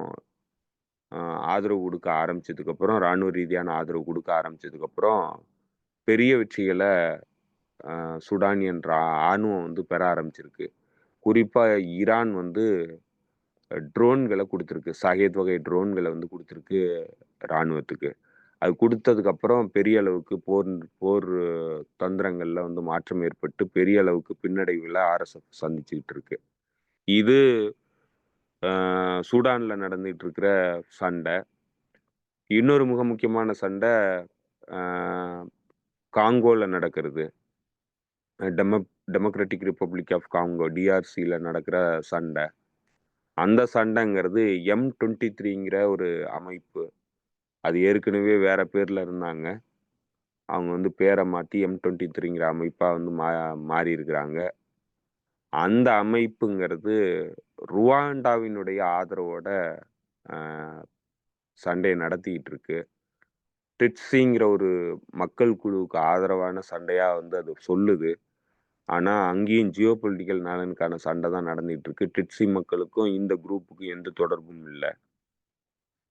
ஆதரவு கொடுக்க ஆரம்பிச்சதுக்கு அப்புறம், ராணுவ ரீதியான ஆதரவு கொடுக்க ஆரம்பிச்சதுக்கு அப்புறம் பெரிய வெற்றிகளை சுடானியன் ராணுவம் வந்து பெற ஆரம்பிச்சிருக்கு. குறிப்பா ஈரான் வந்து ட்ரோன்களை கொடுத்துருக்கு, சாகேத் வகை ட்ரோன்களை வந்து கொடுத்துருக்கு ராணுவத்துக்கு. அது கொடுத்ததுக்கு அப்புறம் பெரிய அளவுக்கு போர் தந்திரங்கள்ல வந்து மாற்றம் ஏற்பட்டு பெரிய அளவுக்கு பின்னடைவுல ஆர்எஸ்எஃப் சந்திச்சுக்கிட்டு இருக்கு. இது சூடான்ல நடந்துட்டு இருக்கிற சண்டை. இன்னொரு மிக முக்கியமான சண்டை காங்கோல நடக்கிறது. டெமோக்ராட்டிக் ரிப்பப்ளிக் ஆஃப் காங்கோ டிஆர்சியில் நடக்கிற சண்டை. அந்த சண்டைங்கிறது M23ங்கிற ஒரு அமைப்பு. அது ஏற்கனவே வேற பேர்ல இருந்தாங்க. அவங்க வந்து பேரை மாற்றி M23ங்கிற அமைப்பா வந்து மாறி இருக்கிறாங்க. அந்த அமைப்புங்கிறது ருவாண்டாவினுடைய ஆதரவோட சண்டையை நடத்திக்கிட்டு இருக்கு. டிட்ஸிங்கிற ஒரு மக்கள் குழுவுக்கு ஆதரவான சண்டையா வந்து அது சொல்லுது. ஆனா அங்கேயும் ஜியோபொலிட்டிக்கல் நலனுக்கான சண்டை தான் நடந்துட்டு இருக்கு. டிட்ஸி மக்களுக்கும் இந்த குரூப்புக்கும் எந்த தொடர்பும் இல்லை.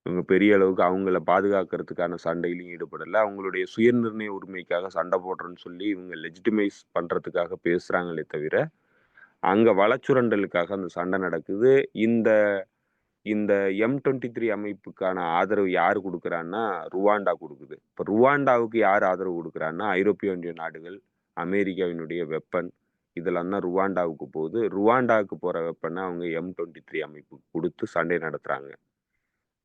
இவங்க பெரிய அளவுக்கு அவங்கள பாதுகாக்கிறதுக்கான சண்டையிலையும் ஈடுபடலை. அவங்களுடைய சுயநிர்ணய உரிமைக்காக சண்டை போடுறேன்னு சொல்லி இவங்க லெஜிட்டிமைஸ் பண்றதுக்காக பேசுறாங்களே தவிர அங்க வளச்சுரண்டலுக்காக அந்த சண்டை நடக்குது. இந்த இந்த M23 அமைப்புக்கான ஆதரவு யாரு கொடுக்குறான்னா ருவாண்டா கொடுக்குது. இப்போ ருவாண்டாவுக்கு யார் ஆதரவு கொடுக்குறான்னா ஐரோப்பிய ஒன்றிய நாடுகள், அமெரிக்காவினுடைய வெப்பன் இதெல்லாம் தான் ருவாண்டாவுக்கு போகுது. ருவாண்டாவுக்கு போற வெப்பனை அவங்க M23 அமைப்புக்கு கொடுத்து சண்டை நடத்துறாங்க.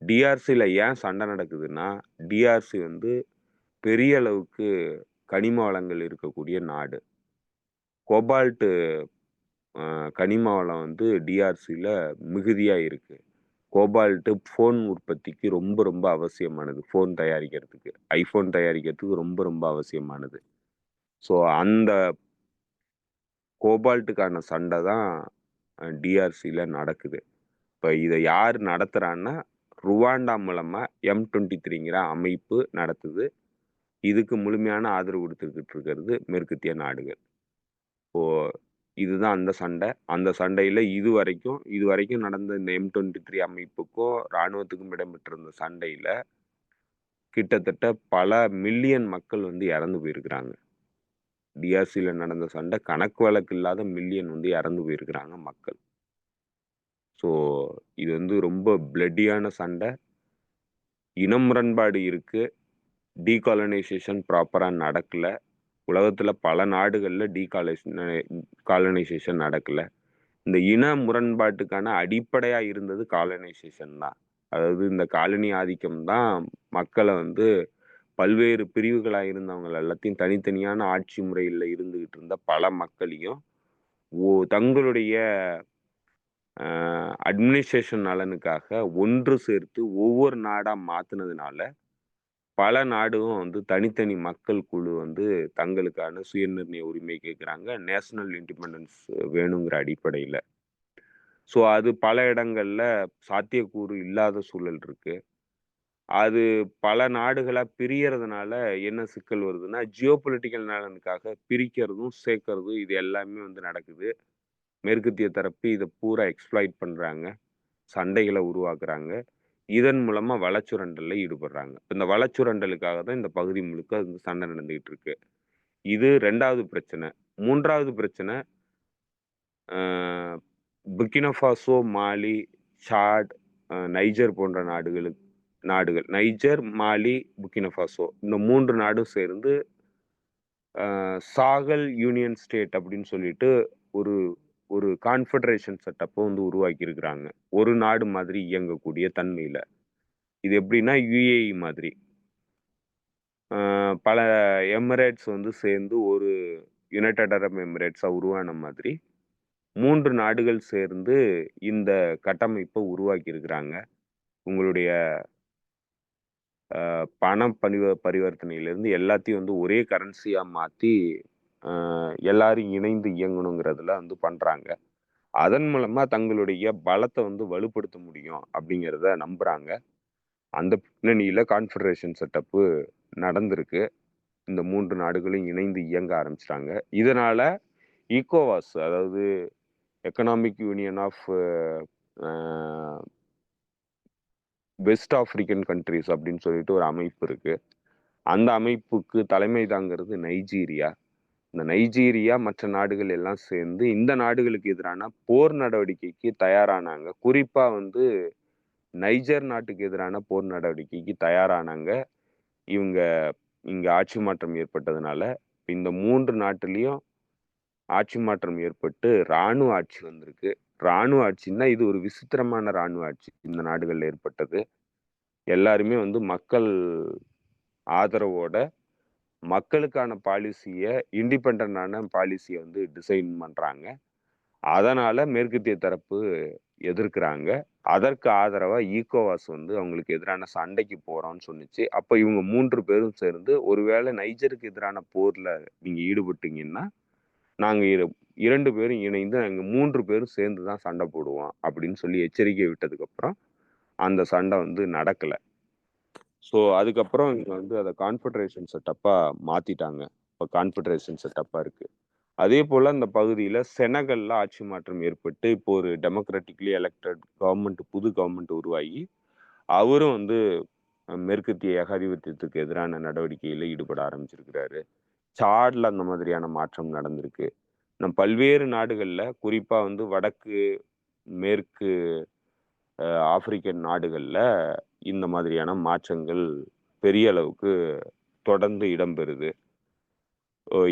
டிஆர்சியில் ஏன் சண்டை நடக்குதுன்னா டிஆர்சி வந்து பெரிய அளவுக்கு கனிம வளங்கள் இருக்கக்கூடிய நாடு. கோபால்ட்டு கனிம வளம் வந்து டிஆர்சியில் மிகுதியாக இருக்கு. கோபால்ட்டு ஃபோன் உற்பத்திக்கு ரொம்ப ரொம்ப அவசியமானது. ஃபோன் தயாரிக்கிறதுக்கு, ஐஃபோன் தயாரிக்கிறதுக்கு ரொம்ப ரொம்ப அவசியமானது. ஸோ அந்த கோபால்ட்டுக்கான சண்டை தான் டிஆர்சியில் நடக்குது. இப்போ இதை யார் நடத்துகிறான்னா ருவாண்டா மூலமாக M23ங்கிற அமைப்பு நடத்துது. இதுக்கு முழுமையான ஆதரவு கொடுத்துக்கிட்டு இருக்கிறது மேற்கத்திய நாடுகள். இப்போ இதுதான் அந்த சண்டை. அந்த சண்டையில் இதுவரைக்கும் நடந்த இந்த M23 அமைப்புக்கும் இராணுவத்துக்கும் இடம்பெற்றிருந்த சண்டையில் கிட்டத்தட்ட பல மில்லியன் மக்கள் வந்து இறந்து போயிருக்கிறாங்க. டிஆர்சியில் நடந்த சண்டை கணக்கு வழக்கு இல்லாத மில்லியன் வந்து இறந்து போயிருக்கிறாங்க மக்கள். ஸோ இது வந்து ரொம்ப பிளட்டியான சண்டை. இனம் முரண்பாடு இருக்கு. டீகாலனைசேஷன் ப்ராப்பராக நடக்கல. உலகத்தில் பல நாடுகளில் காலனைசேஷன் நடக்கல. இந்த இன முரண்பாட்டுக்கான அடிப்படையாக இருந்தது காலனைசேஷன் தான். அதாவது இந்த காலனி ஆதிக்கம் தான் மக்களை வந்து பல்வேறு பிரிவுகளாக இருந்தவங்க எல்லாத்தையும் தனித்தனியான ஆட்சி முறையில் இருந்துகிட்டு இருந்த பல மக்களையும் தங்களுடைய அட்மினிஸ்ட்ரேஷன் நலனுக்காக ஒன்று சேர்த்து ஒவ்வொரு நாடாக மாற்றினதுனால பல நாடும் வந்து தனித்தனி மக்கள் குழு வந்து தங்களுக்கான சுயநிர்ணய உரிமை கேட்குறாங்க. நேஷனல் இண்டிபெண்டன்ஸ் வேணுங்கிற அடிப்படையில. ஸோ அது பல இடங்கள்ல சாத்தியக்கூறு இல்லாத சூழல் இருக்கு. அது பல நாடுகளா பிரியறதுனால என்ன சிக்கல் வருதுன்னா, ஜியோபொலிட்டிக்கல் நலனுக்காக பிரிக்கிறதும், சேர்க்கிறதும் இது எல்லாமே வந்து நடக்குது. மேற்கத்திய தரப்பு இத பூரா எக்ஸ்ப்ளாய்ட் பண்றாங்க. சண்டைகள உருவாக்குறாங்க. இதன் மூலமா வளச்சுரண்டல்ல ஈடுபடுறாங்க. இந்த வளச்சுரண்டலுக்காக தான் இந்த பகுதி முழுக்க வந்து சண்டை நடந்துகிட்டு இருக்கு. இது 2வது பிரச்சனை. 3வது பிரச்சனை, அ புர்கினா ஃபாசோ, மாலி, சாட், நைஜர் போன்ற நாடுகள். நைஜர், மாலி, புர்கினா ஃபாசோ இந்த 3 நாடும் சேர்ந்து சாகல் யூனியன் ஸ்டேட் அப்படின்னு சொல்லிட்டு ஒரு ஒரு கான்ஃபெடரேஷன் செட்டப்ப வந்து உருவாக்கியிருக்கிறாங்க. ஒரு நாடு மாதிரி இயங்கக்கூடிய தன்மையில. இது எப்படின்னா யுஏஇ மாதிரி. பல எமிரேட்ஸ் வந்து சேர்ந்து ஒரு யுனைட்டட் அரப் எமிரேட்ஸா உருவான மாதிரி 3 நாடுகள் சேர்ந்து இந்த கட்டமைப்ப உருவாக்கியிருக்கிறாங்க. உங்களுடைய பண பரிவர்த்தனையிலிருந்து எல்லாத்தையும் வந்து ஒரே கரன்சியா மாத்தி, அ எல்லாரும் இணைந்து இயங்கணுங்கிறதுல வந்து பண்றாங்க. அதன் மூலமா தங்களுடைய பலத்த வந்து வலுப்படுத்த முடியும் அப்படிங்கிறத நம்புறாங்க. அந்த பின்னணியில கான்ஃபெடரேஷன் செட்டப்பு நடந்திருக்கு. இந்த 3 நாடுகளும் இணைந்து இயங்க ஆரம்பிச்சுட்டாங்க. இதனால ஈகோவாஸ் அதாவது economic union of a West African countries அப்படின்னு சொல்லிட்டு ஒரு அமைப்பு இருக்கு. அந்த அமைப்புக்கு தலைமை தாங்கிறது நைஜீரியா. இந்த நைஜீரியா மற்ற நாடுகள் எல்லாம் சேர்ந்து இந்த நாடுகளுக்கு எதிரான போர் நடவடிக்கைக்கு தயாரானாங்க. குறிப்பா வந்து நைஜர் நாட்டுக்கு எதிரான போர் நடவடிக்கைக்கு தயாரானாங்க. இவங்க இங்க ஆட்சி மாற்றம் ஏற்பட்டதுனால, இந்த 3 நாட்டிலயும் ஆட்சி மாற்றம் ஏற்பட்டு ராணுவ ஆட்சி வந்திருக்கு. ராணுவ ஆட்சின்னா இது ஒரு விசித்திரமான ராணுவ ஆட்சி இந்த நாடுகள்ல ஏற்பட்டது. எல்லாருமே வந்து மக்கள் ஆதரவோட மக்களுக்கான பாலிசிய இண்டிபெண்டன்டான பாலிசிய வந்து டிசைன் பண்றாங்க. அதனால மேற்கத்திய தரப்பு எதிர்க்கிறாங்க. அதற்கு ஆதரவா ஈகோவாஸ் வந்து அவங்களுக்கு எதிரான சண்டைக்கு போறோம்னு சொன்னுச்சு. அப்ப இவங்க 3 பேரும் சேர்ந்து ஒருவேளை நைஜருக்கு எதிரான போர்ல நீங்க ஈடுபட்டீங்கன்னா, நாங்க 2 பேரும் இணைந்து நாங்க 3 பேரும் சேர்ந்து தான் சண்டை போடுவோம் அப்படின்னு சொல்லி எச்சரிக்கை விட்டதுக்கப்புறம், அந்த சண்டை வந்து நடக்கல. ஸோ அதுக்கப்புறம் இவங்க வந்து அத கான்ஃபெடரேஷன் செட்டப்பா மாத்திட்டாங்க. இப்ப கான்ஃபெடரேஷன் செட்டப்பா இருக்கு. அதேபோல இந்த பகுதியில செனகல்ல ஆட்சி மாற்றம் ஏற்பட்டு, இப்போ ஒரு டெமோக்ராட்டிக்லி எலக்டட் கவர்ன்மெண்ட் புது கவர்ன்மெண்ட் உருவாகி, அவரும் வந்து மேற்கத்திய ஏகாதிபத்தியத்துக்கு எதிரான நடவடிக்கையில ஈடுபட ஆரம்பிச்சிருக்கிறாரு. சாட்ல அந்த மாதிரியான மாற்றம் நடந்திருக்கு. நம் பல்வேறு நாடுகள்ல, குறிப்பா வந்து வடக்கு, மேற்கு ஆப்பிரிக்கன் நாடுகள்ல இந்த மாதிரியான மாற்றங்கள் பெரிய அளவுக்கு தொடர்ந்து இடம்பெறுது.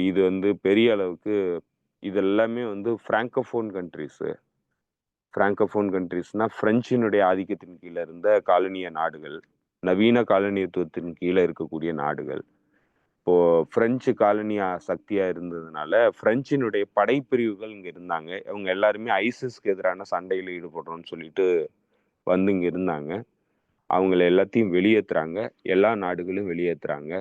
இது வந்து பெரிய அளவுக்கு இது எல்லாமே வந்து பிராங்கோஃபோன் கண்ட்ரீஸு. பிராங்கோஃபோன் கண்ட்ரீஸ்னா பிரெஞ்சினுடைய ஆதிக்கத்தின் கீழ இருந்த காலனிய நாடுகள். நவீன காலனியத்துவத்தின் கீழ இருக்கக்கூடிய நாடுகள். இப்போ பிரெஞ்சு காலனியா சக்தியா இருந்ததுனால, பிரெஞ்சினுடைய படைப்பிரிவுகள் இங்க இருந்தாங்க. அவங்க எல்லாருமே ஐசிஸ்க்கு எதிரான சண்டையில ஈடுபடுறோம்னு சொல்லிட்டு வந்து இங்க இருந்தாங்க. அவங்கள எல்லாத்தையும் வெளியேத்துறாங்க. எல்லா நாடுகளும் வெளியேத்துறாங்க.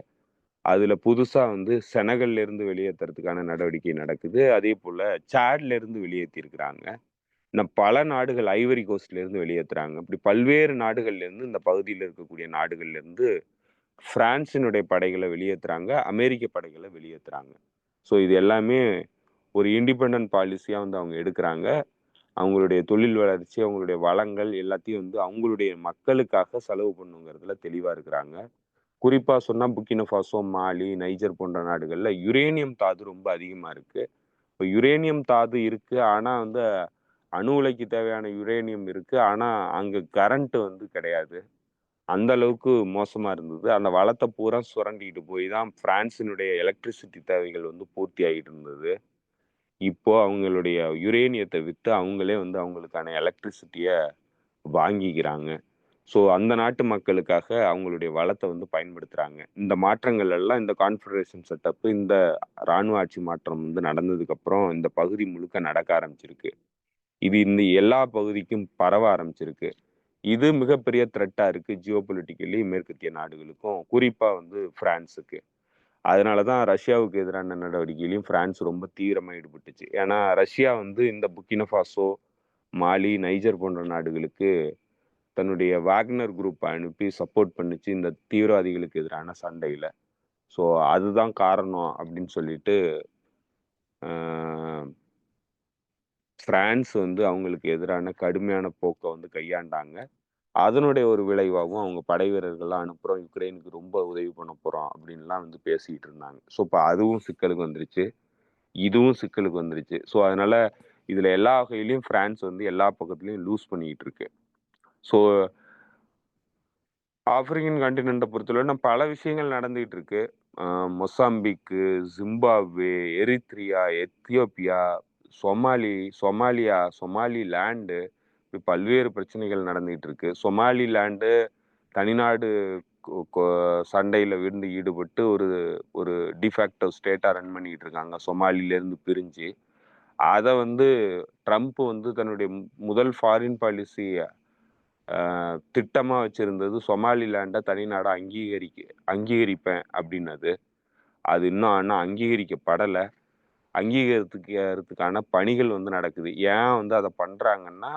அதுல புதுசா வந்து செனகல்ல இருந்து வெளியேத்துறதுக்கான நடவடிக்கை நடக்குது. அதேபோல சாட்ல இருந்து வெளியேத்தியிருக்கிறாங்க. இன்னும் பல நாடுகள் ஐவரி கோஸ்ட்ல இருந்து வெளியேத்துறாங்க. இப்படி பல்வேறு நாடுகள்ல இருந்து இந்த பகுதியில இருக்கக்கூடிய நாடுகள்ல இருந்து பிரான்சினுடைய படைகள வெளியேத்துறாங்க. அமெரிக்க படைகள வெளியேத்துறாங்க. ஸோ இது எல்லாமே ஒரு இண்டிபெண்டன்ட் பாலிசியா வந்து அவங்க எடுக்குறாங்க. அவங்களுடைய தொழில் வளர்ச்சி, அவங்களுடைய வளங்கள் எல்லாத்தையும் வந்து அவங்களுடைய மக்களுக்காக செலவு பண்ணுங்கிறதுல தெளிவா இருக்கிறாங்க. குறிப்பா சொன்னா புர்கினா ஃபாசோ, மாலி, நைஜர் போன்ற நாடுகள்ல யுரேனியம் தாது ரொம்ப அதிகமா இருக்கு. இப்ப யுரேனியம் தாது இருக்கு. ஆனா வந்து அணு உலைக்கு தேவையான யுரேனியம் இருக்கு. ஆனா அங்க கரண்ட் வந்து கிடையாது. அந்த அளவுக்கு மோசமா இருந்தது. அந்த வளத்த பூரா சுரண்டிட்டு போய் தான் பிரான்சினுடைய எலக்ட்ரிசிட்டி தேவைகள் வந்து பூர்த்தி ஆயிட்டு இருந்தது. இப்போ அவங்களுடைய யுரேனியத்த வித்து அவங்களே வந்து அவங்களுக்கான எலக்ட்ரிசிட்டிய வாங்கிக்கிறாங்க. ஸோ அந்த நாட்டு மக்களுக்காக அவங்களுடைய வளத்த வந்து பயன்படுத்துறாங்க. இந்த மாற்றங்கள் எல்லாம் இந்த கான்ஃபெடரேஷன் செட்டப் இந்த ராணுவ ஆட்சி மாற்றம் வந்து நடந்ததுக்கப்புறம் இந்த பகுதி முழுக்க நடக்க ஆரம்பிச்சிருக்கு. இது இந்த எல்லா பகுதிக்கும் பரவ ஆரம்பிச்சிருக்கு. இது மிகப்பெரிய த்ரெட்டா இருக்கு ஜியோபொலிட்டிக்கலி மேற்கத்திய நாடுகளுக்கும், குறிப்பா வந்து பிரான்ஸுக்கு. அதனாலதான் ரஷ்யாவுக்கு எதிரான நடவடிக்கையிலும் பிரான்ஸ் ரொம்ப தீவிரமா ஈடுபட்டுச்சு. ஏன்னா ரஷ்யா வந்து இந்த புர்கினா ஃபாசோ, மாலி, நைஜர் போன்ற நாடுகளுக்கு தன்னுடைய வாக்னர் குரூப் அனுப்பி சப்போர்ட் பண்ணுச்சு இந்த தீவிரவாதிகளுக்கு எதிரான சண்டையில. ஸோ அதுதான் காரணம் அப்படின்னு சொல்லிட்டு பிரான்ஸ் வந்து அவங்களுக்கு எதிரான கடுமையான போக்கை வந்து கையாண்டாங்க. அதனுடைய ஒரு விளைவாகவும் அவங்க படை வீரர்கள்லாம் அனுப்புறோம், யுக்ரைனுக்கு ரொம்ப உதவி பண்ண போறோம் அப்படின்லாம் வந்து பேசிட்டு இருந்தாங்க. ஸோ இப்போ அதுவும் சிக்கலுக்கு வந்துருச்சு, இதுவும் சிக்கலுக்கு வந்துருச்சு. ஸோ அதனால இதுல எல்லா வகையிலையும் பிரான்ஸ் வந்து எல்லா பக்கத்துலயும் லூஸ் பண்ணிக்கிட்டு இருக்கு. ஸோ ஆப்பிரிக்கன் கான்டினென்ட்டை பொறுத்தவரை நம்ம பல விஷயங்கள் நடந்துகிட்டு இருக்கு. மொசாம்பிக்கு, ஜிம்பாப்வே, எரித்ரியா, எத்தியோப்பியா, சொமாலியா, சொமாலிலாண்டு, இப்படி பல்வேறு பிரச்சனைகள் நடந்துகிட்டு இருக்கு. சொமாலிலாண்டு தனிநாடு சண்டையில விழுந்து ஈடுபட்டு ஒரு ஒரு டிஃபேக்டோ ஸ்டேட்டா ரன் பண்ணிட்டு இருக்காங்க, சொமாலில இருந்து பிரிஞ்சு. அதை வந்து ட்ரம்ப் வந்து தன்னுடைய முதல் ஃபாரின் பாலிசி திட்டமா வச்சிருந்தது சொமாலிலாண்டை தனிநாடா அங்கீகரிப்பேன் அப்படின்னது. அது இன்னும் அங்கீகரிக்கப்படலை. அங்கீகரிக்கிறதுக்கான பணிகள் வந்து நடக்குது. ஏன் வந்து அதை பண்றாங்கன்னா,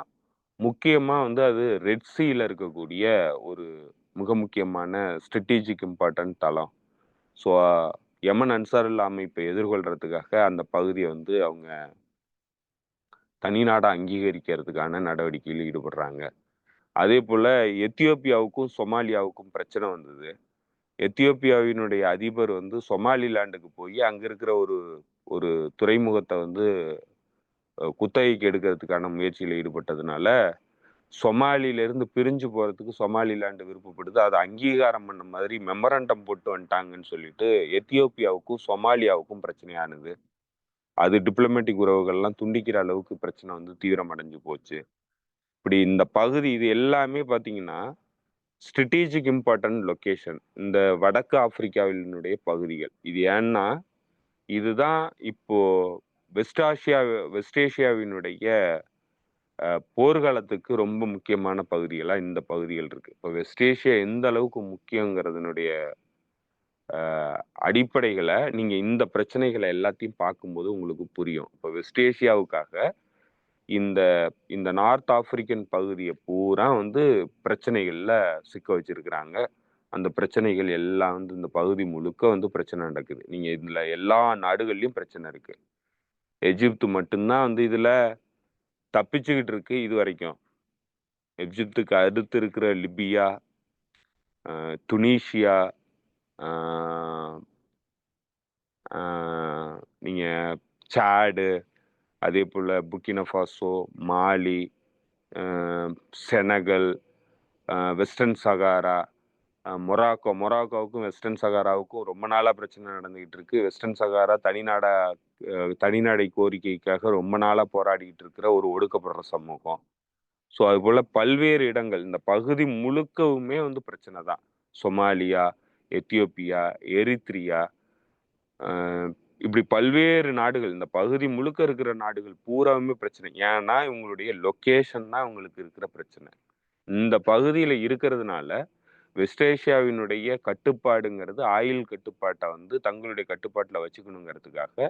முக்கியமா வந்து அது ரெட் சீல இருக்கக்கூடிய ஒரு மிக முக்கியமான ஸ்ட்ராட்டஜிக் இம்பார்ட்டன்ட் தளம். ஸோ யமன் அன்சாருல்லா அமைப்பை எதிர்கொள்றதுக்காக அந்த பகுதியை வந்து அவங்க தனிநாடா அங்கீகரிக்கிறதுக்கான நடவடிக்கையில் ஈடுபடுறாங்க. அதே போல எத்தியோப்பியாவுக்கும் சொமாலியாவுக்கும் பிரச்சனை வந்தது. எத்தியோப்பியாவினுடைய அதிபர் வந்து சொமாலிலாண்டுக்கு போய் அங்க இருக்கிற ஒரு ஒரு துறைமுகத்தை வந்து குத்தகைக்கு எடுக்கிறதுக்கான முயற்சியில் ஈடுபட்டதுனால சொமாலியிலிருந்து பிரிஞ்சு போறதுக்கு சொமாலிலாண்டு விருப்பப்படுது. அதை அங்கீகாரம் பண்ண மாதிரி மெமரண்டம் போட்டு வந்துட்டாங்கன்னு சொல்லிட்டு எத்தியோப்பியாவுக்கும் சொமாலியாவுக்கும் பிரச்சனையானது. அது டிப்ளமேட்டிக் உறவுகள்லாம் துண்டிக்கிற அளவுக்கு பிரச்சனை வந்து தீவிரமடைஞ்சு போச்சு. இப்படி இந்த பகுதி இது எல்லாமே பார்த்தீங்கன்னா ஸ்ட்ராட்டஜிக் இம்பார்ட்டன்ட் லொகேஷன். இந்த வடக்கு ஆப்பிரிக்காவினுடைய பகுதிகள். இது ஏன்னா இதுதான் இப்போ வெஸ்ட் ஏசியாவினுடைய போர்க்காலத்துக்கு ரொம்ப முக்கியமான பகுதிகளா இந்த பகுதிகள் இருக்கு. இப்போ வெஸ்ட் ஏசியா எந்த அளவுக்கு முக்கியங்கிறதுனுடைய அடிப்படைகளை நீங்க இந்த பிரச்சனைகளை எல்லாத்தையும் பார்க்கும்போது உங்களுக்கு புரியும். இப்போ வெஸ்ட் ஏசியாவுக்காக இந்த இந்த நார்த் ஆப்பிரிக்கன் பகுதியை பூரா வந்து பிரச்சனைகள்ல சிக்க வச்சிருக்கிறாங்க. அந்த பிரச்சனைகள் எல்லாம் வந்து இந்த பகுதி முழுக்க வந்து பிரச்சனை நடக்குது. நீங்க இதுல எல்லா நாடுகள்லயும் பிரச்சனை இருக்கு. எஜிப்து மட்டும்தான் வந்து இதுல தப்பிச்சுக்கிட்டு இருக்கு இது வரைக்கும். எஜிப்துக்கு அடுத்து இருக்கிற லிபியா, துனிஷியா, நீங்க சாடு, அதே போல புர்கினா ஃபாசோ, மாலி, செனகல், வெஸ்டர்ன் சகாரா, மொராக்கோவுக்கும் வெஸ்டர்ன் சகாராவுக்கும் ரொம்ப நாளா பிரச்சனை நடந்துகிட்டு இருக்கு. வெஸ்டர்ன் சகாரா தனிநாடை கோரிக்கைக்காக ரொம்ப நாளா போராடிட்டு இருக்கிற ஒரு ஒடுக்கப்படுற சமூகம். ஸோ அது போல பல்வேறு இடங்கள் இந்த பகுதி முழுக்கவுமே வந்து பிரச்சனை தான். சொமாலியா, எத்தியோப்பியா, எரித்ரியா, இப்படி பல்வேறு நாடுகள் இந்த பகுதி முழுக்க இருக்கிற நாடுகள் பூராவுமே பிரச்சனை. ஏன்னா இவங்களுடைய லொக்கேஷன் தான் இவங்களுக்கு இருக்கிற பிரச்சனை. இந்த பகுதியில இருக்கிறதுனால வெஸ்ட் ஏசியாவினுடைய கட்டுப்பாடுங்கிறது ஆயில் கட்டுப்பாட்டை வந்து தங்களுடைய கட்டுப்பாட்டில் வச்சுக்கணுங்கிறதுக்காக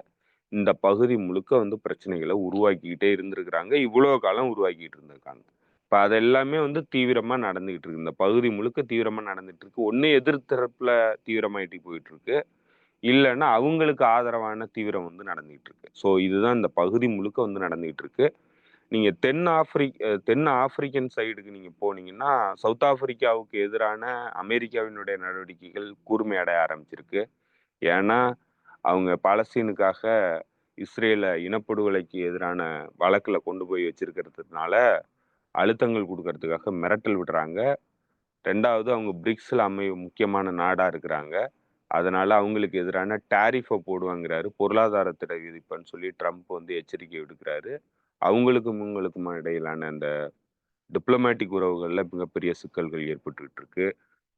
இந்த பகுதி முழுக்க வந்து பிரச்சனைகளை உருவாக்கிக்கிட்டே இருந்திருக்கிறாங்க. இவ்வளோ காலம் உருவாக்கிட்டு இருந்திருக்காங்க. இப்போ அதெல்லாமே வந்து தீவிரமா நடந்துகிட்டு இருக்கு. இந்த பகுதி முழுக்க தீவிரமா நடந்துட்டு இருக்கு. ஒன்று எதிர்த்தரப்புல தீவிரமாயிட்டு போயிட்டு இருக்கு, இல்லைன்னா அவங்களுக்கு ஆதரவான தீவிரம் வந்து நடந்துகிட்டு இருக்கு. ஸோ இதுதான் இந்த பகுதி முழுக்க வந்து நடந்துகிட்டு இருக்கு. நீங்க தென் ஆப்பிரிக்கன் சைடுக்கு நீங்க போனீங்கன்னா சவுத் ஆப்பிரிக்காவுக்கு எதிரான அமெரிக்காவினுடைய நடவடிக்கைகள் கூர்மையடைய ஆரம்பிச்சிருக்கு. ஏன்னா அவங்க பாலஸ்தீனுக்காக இஸ்ரேல இனப்படுகொலைக்கு எதிரான வழக்குல கொண்டு போய் வச்சிருக்கிறதுனால அழுத்தங்கள் கொடுக்கறதுக்காக மிரட்டல் விடுறாங்க. ரெண்டாவது அவங்க பிரிக்ஸ்ல முக்கியமான நாடா இருக்கிறாங்க. அதனால அவங்களுக்கு எதிரான டாரிஃபை போடுவாங்கிறாரு, பொருளாதார தடை விதிப்பேன்னு சொல்லி ட்ரம்ப் வந்து எச்சரிக்கை விடுக்கிறாரு. இவங்களுக்கும் இடையிலான அந்த டிப்ளமேட்டிக் உறவுகள்ல மிகப்பெரிய சிக்கல்கள் ஏற்பட்டுக்கிட்டு இருக்கு.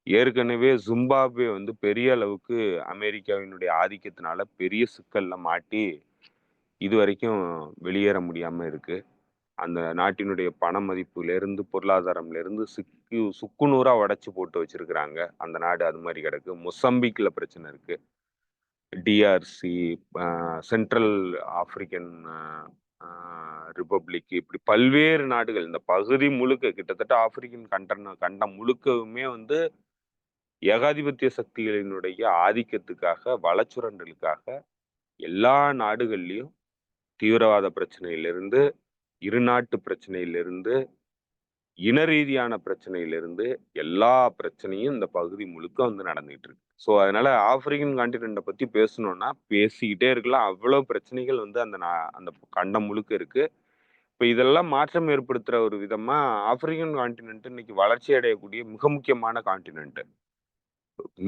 ஏற்கனவே ஜிம்பாப்வே வந்து பெரிய அளவுக்கு அமெரிக்காவினுடைய ஆதிக்கத்தினால பெரிய சிக்கல்ல மாட்டி இது வரைக்கும் வெளியேற முடியாம இருக்கு. அந்த நாட்டினுடைய பண மதிப்புலேருந்து பொருளாதாரம்லேருந்து சுக்குநூறா உடைச்சு போட்டு வச்சிருக்கிறாங்க. அந்த நாடு அது மாதிரி கிடக்கு. மொசம்பிக்ல பிரச்சனை இருக்கு. டிஆர்சி, சென்ட்ரல் ஆப்பிரிக்கன் ரிப்பப்ளிக், இப்படி பல்வேறு நாடுகள் இந்த பகுதி முழுக்க கிட்டத்தட்ட ஆப்பிரிக்கன் கண்டம் முழுக்கவுமே வந்து ஏகாதிபத்திய சக்திகளினுடைய ஆதிக்கத்துக்காக, வளச்சுரண்டலுக்காக எல்லா நாடுகள்லயும் தீவிரவாத பிரச்சனையிலிருந்து, இரு நாட்டு பிரச்சனையிலிருந்து, இன ரீதியான பிரச்சனையிலிருந்து எல்லா பிரச்சனையும் இந்த பகுதி முழுக்க வந்து நடந்துகிட்டு இருக்கு. ஸோ அதனால ஆப்பிரிக்கன் கான்டினென்ட்டை பத்தி பேசணும்னா பேசிக்கிட்டே இருக்கலாம். அவ்வளவு பிரச்சனைகள் வந்து அந்த கண்டம் முழுக்க இருக்கு. இப்ப இதெல்லாம் மாற்றம் ஏற்படுத்துற ஒரு விதமா ஆப்பிரிக்கன் கான்டினென்ட் இன்னைக்கு வளர்ச்சி அடையக்கூடிய மிக முக்கியமான கான்டினென்ட்.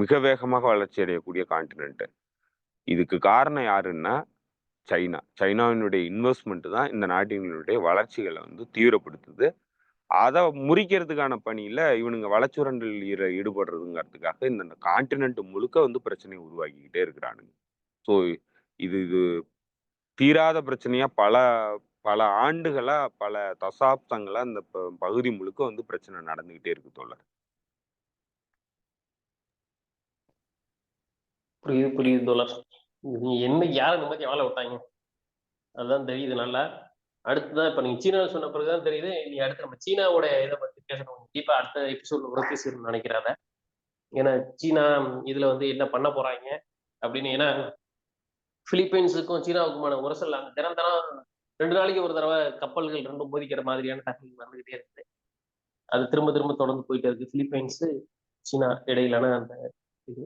மிக வேகமாக வளர்ச்சி அடையக்கூடிய கான்டினென்ட். இதுக்கு காரணம் யாருன்னா சைனா. சைனாவினுடைய இன்வெஸ்ட்மெண்ட் தான் இந்த நாட்டினுடைய வளர்ச்சிகளை வந்து தீவிரப்படுத்துது. அதை முறிக்கிறதுக்கான பணியில இவனுங்க வளச்சுரண்டல் ஈடுபடுறதுங்கிறதுக்காக இந்த கான்டினென்ட் முழுக்க வந்து பிரச்சனையை உருவாக்கிக்கிட்டே இருக்கிறானுங்க. ஸோ இது இது தீராத பிரச்சனையா பல பல ஆண்டுகளா, பல தசாப்தங்களா இந்த பகுதி முழுக்க வந்து பிரச்சனை நடந்துகிட்டே இருக்கு தோழர். புரியுது புரியுது தோழர். நீ என்ன யாரை நிம்மதியா வாழ விட்டாங்க அதுதான் தெரியுது நல்லா. அடுத்துதான் இப்ப நீங்க சீனா சொன்ன பிறகுதான் தெரியுது. நீ அடுத்து நம்ம சீனாவோட இதை பத்தி பேசணும். கண்டிப்பா அடுத்த எபிசோட்ல கூட பேசணும்னு நினைக்கிறாங்க. ஏன்னா சீனா இதுல வந்து என்ன பண்ண போறாங்க அப்படின்னு. ஏன்னா பிலிப்பைன்ஸுக்கும் சீனாவுக்குமான உரசல் அங்க தினம் தினம் 2 நாளைக்கு ஒரு தடவை கப்பல்கள் ரெண்டும் மோதிக்கிற மாதிரியான தகவல் வந்துகிட்டே இருக்கு. அது திரும்ப திரும்ப தொடர்ந்து போயிட்டே இருக்கு. பிலிப்பைன்ஸ் சீனா இடையிலான அந்த இது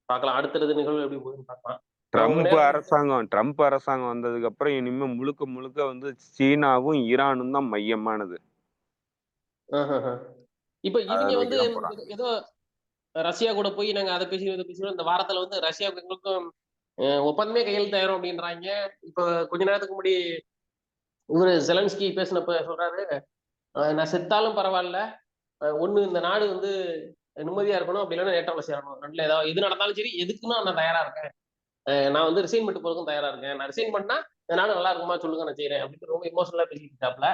பார்க்கலாம். அடுத்தடுத்த நிகழ்வு எப்படி போகுதுன்னு பார்க்கலாம். ட்ரம்ப் அரசாங்கம் வந்ததுக்கு அப்புறம் இனிமே முழுக்க முழுக்க வந்து சீனாவும் ஈரானும் தான் மையமானது. இப்ப இவங்க வந்து ஏதோ ரஷ்யா கூட போய் நாங்க அதை பேசினோம் இந்த வாரத்துல வந்து ரஷ்யாவுக்கு எங்களுக்கும் ஒப்பந்தமே கையெழுத்தாயிரும் அப்படின்றாங்க. இப்ப கொஞ்ச நேரத்துக்கு முன்னாடி இவரு ஜெலன்ஸ்கி பேசினப்ப சொல்றாரு, நான் செத்தாலும் பரவாயில்ல, ஒண்ணு இந்த நாடு வந்து நிம்மதியா இருக்கணும், அப்படி இல்லைன்னா நேட்டோல சேரணும். ரெண்டுல ஏதாவது எது நடந்தாலும் சரி, எதுக்குன்னா நான் தயாரா இருக்கேன். நான் வந்து ரிசைன் பண்ணிட்டு போறதுக்கும் தயாரா இருக்கேன். நான் ரிசைன் பண்ணா இந்த நாடு நல்லா இருக்குமா சொல்லுங்க, நான் செய்யறேன் அப்படின்னு ரொம்ப இமோஷனலா பேசிட்டு இருக்காப்ல.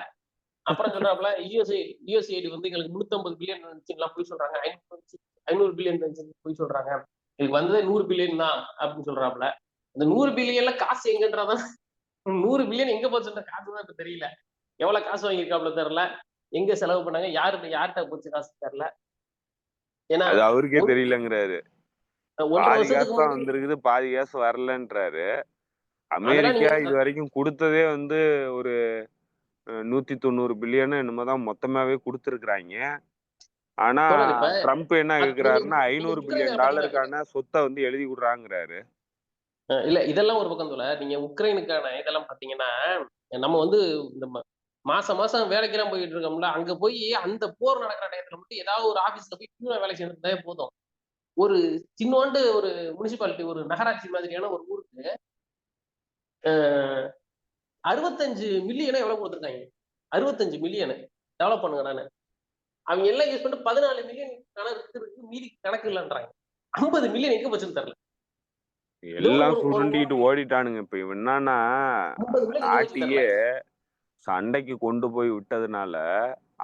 அப்புறம் சொல்றாப்புல யுஎஸ்ஐடி வந்து எங்களுக்கு 350 பில்லியன் இருந்துச்சுலாம் போய் சொல்றாங்க. 500 பில்லியன் போய் சொல்றாங்க. எனக்கு வந்ததே 100 பில்லியன் தான் அப்படின்னு சொல்றாப்புல. இந்த 100 பில்லியன்ல காசு எங்கன்றதான் 100 பில்லியன் எங்க போச்சுன்ற காசு தான் இப்ப தெரியல. எவ்வளவு காசு வாங்கியிருக்காப்புல தெரியல, எங்க செலவு பண்ணாங்க, யார்கிட்ட போச்சு காசு தெரியல. ஏன்னா அது அவருக்கே தெரியலங்கிறாரு. 1.5 வருஷத்துக்கு முன்னாடி வந்திருக்குது, பாதி காசு வரலன்றாரு. அமெரிக்கா இது வரைக்கும் கொடுத்ததே வந்து ஒரு 190 பில்லியன் என்னமோதான் மொத்தமாவே கொடுத்துருக்குறாங்க. ஆனா ட்ரம்ப் என்ன கேக்குறாருன்னா 500 பில்லியன் டாலருக்கான சொத்தை வந்து எழுதி விடுறாங்கிறாரு. இல்ல இதெல்லாம் ஒரு பக்கம் தோல. நீங்க உக்ரைனுக்கான இதெல்லாம் பாத்தீங்கன்னா நம்ம வந்து இந்த மாசம் வேலைக்கெல்லாம் போயிட்டு இருக்கோம்ல, அங்க போய் அந்த போர் நடக்கிற டயத்துல மட்டும் ஏதாவது ஒரு ஆபீஸ்ல போய் வேலை செய்யறதே போதும். ஒரு சின்னோண்டு ஒரு முனிசிபாலிட்டி, ஒரு நகராட்சி மாதிரியான ஒரு ஊருக்கு 65 மில்லியனை எவ்வளவு கொடுத்துருக்காங்க. 65 மில்லியனு டெவலப் பண்ணுங்கடான்னு. அவங்க எல்லாம் யூஸ் பண்ணிட்டு 14 மில்லியன் கணக்கு இருக்கு, மீதி கணக்கு இல்லைன்றாங்க. 50 மில்லியன் எங்க போச்சுன்னு தெரியல. எல்லாம் சுருண்டிட்டு ஓடிட்டானுங்க. இப்ப என்னன்னா நாட்டியே சண்டைக்கு கொண்டு போய் விட்டதுனால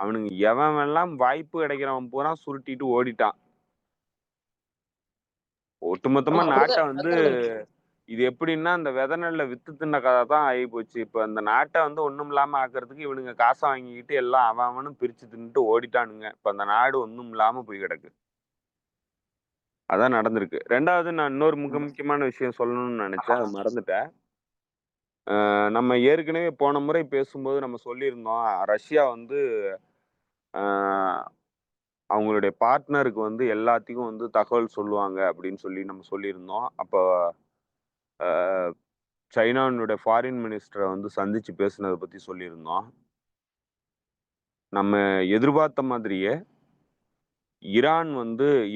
அவனுங்க எவன் எல்லாம் வாய்ப்பு கிடைக்கிறவன் பூரா சுருட்டிட்டு ஓடிட்டான். ஒட்டுமொத்தமா நாட்டை வந்து இது எப்படின்னா அந்த விதை நெல்ல வித்து தின்ன கதை தான் ஆகி போச்சு. இப்ப அந்த நாட்டை வந்து ஒண்ணும் இல்லாம ஆக்குறதுக்கு இவனுங்க காசை வாங்கிக்கிட்டு எல்லாம் அவனும் பிரிச்சு தின்னுட்டு ஓடிட்டானுங்க. இப்ப அந்த நாடு ஒண்ணும் இல்லாம போய் கிடக்கு. அதான் நடந்திருக்கு. ரெண்டாவது நான் இன்னொரு மிக முக்கியமான விஷயம் சொல்லணும்னு நினைச்சேன், அதை மறந்துட்டேன். நம்ம ஏற்கனவே போன முறை பேசும்போது நம்ம சொல்லியிருந்தோம், ரஷ்யா வந்து அவங்களுடைய பார்ட்னருக்கு வந்து எல்லாத்தையும் வந்து தகவல் சொல்லுவாங்க அப்படின்னு சொல்லி நம்ம சொல்லியிருந்தோம். அப்போ சைனாவினுடைய ஃபாரின் மினிஸ்டரை வந்து சந்திச்சு பேசுனதை பத்தி சொல்லியிருந்தோம். நம்ம எதிர்பார்த்த மாதிரியே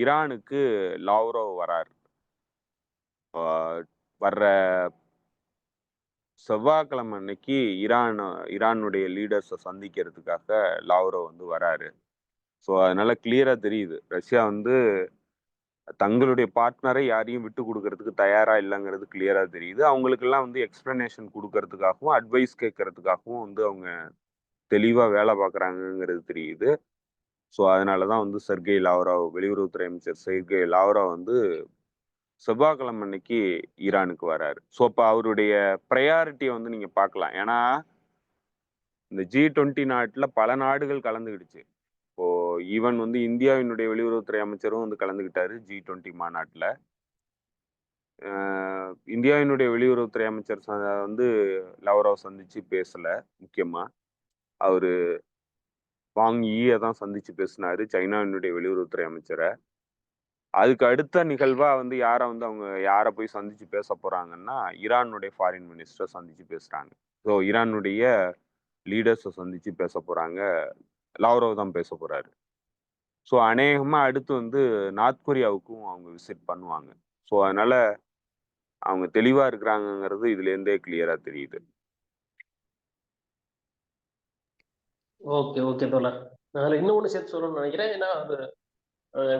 ஈரானுக்கு லாவ்ரோவ் வரார். வர்ற செவ்வாய்க்கிழமை அன்னைக்கு ஈரானுடைய லீடர்ஸை சந்திக்கிறதுக்காக லாவ்ரோவ் வந்து வராரு. ஸோ அதனால கிளியரா தெரியுது ரஷ்யா வந்து தங்களுடைய பார்ட்னரை யாரையும் விட்டு கொடுக்கறதுக்கு தயாரா இல்லைங்கிறது கிளியரா தெரியுது. அவங்களுக்கெல்லாம் வந்து எக்ஸ்பிளனேஷன் கொடுக்கறதுக்காகவும் அட்வைஸ் கேட்கறதுக்காகவும் வந்து அவங்க தெளிவா வேலை பார்க்குறாங்கங்கிறது தெரியுது. ஸோ அதனாலதான் வந்து செர்கே லாவ்ராவ், வெளியுறவுத்துறை அமைச்சர் செர்கே லாவ்ராவ் வந்து செவ்வாய்க்கிழமை அன்னைக்கு ஈரானுக்கு வராரு. ஸோ அப்ப அவருடைய ப்ரையாரிட்டியை வந்து நீங்க பார்க்கலாம். ஏன்னா இந்த G20 நாட்டுல பல நாடுகள் கலந்துக்கிடுச்சு. இப்போ ஈவன் வந்து இந்தியாவினுடைய வெளியுறவுத்துறை அமைச்சரும் வந்து கலந்துக்கிட்டாரு G20 மாநாட்டுல. இந்தியாவினுடைய வெளியுறவுத்துறை அமைச்சர் வந்து லாவ்ராவ் சந்திச்சு பேசல. முக்கியமா அவரு வாங் ஈயை தான் சந்திச்சு பேசினாரு, சைனாவினுடைய வெளியுறவுத்துறை அமைச்சரை. அதுக்கு அடுத்த நிகழ்வா வந்து அவங்க யாரை போய் சந்திச்சு பேச போறாங்கன்னா, ஈரானுடைய ஃபாரின் மினிஸ்டர் சந்திச்சு பேசுறாங்க. ஸோ ஈரானுடைய லீடர்ஸை சந்திச்சு பேச போறாங்க. லாவ்ராவ் தான் பேச போறாரு. ஸோ அநேகமா அடுத்து வந்து நார்த் கொரியாவுக்கும் அவங்க விசிட் பண்ணுவாங்க. ஸோ அதனால அவங்க தெளிவா இருக்கிறாங்கிறது இதுல இருந்தே கிளியரா தெரியுது. ஓகே ஓகே தோழர். அதுல இன்னொன்னு சேர்த்து சொல்லணும்னு நினைக்கிறேன். ஏன்னா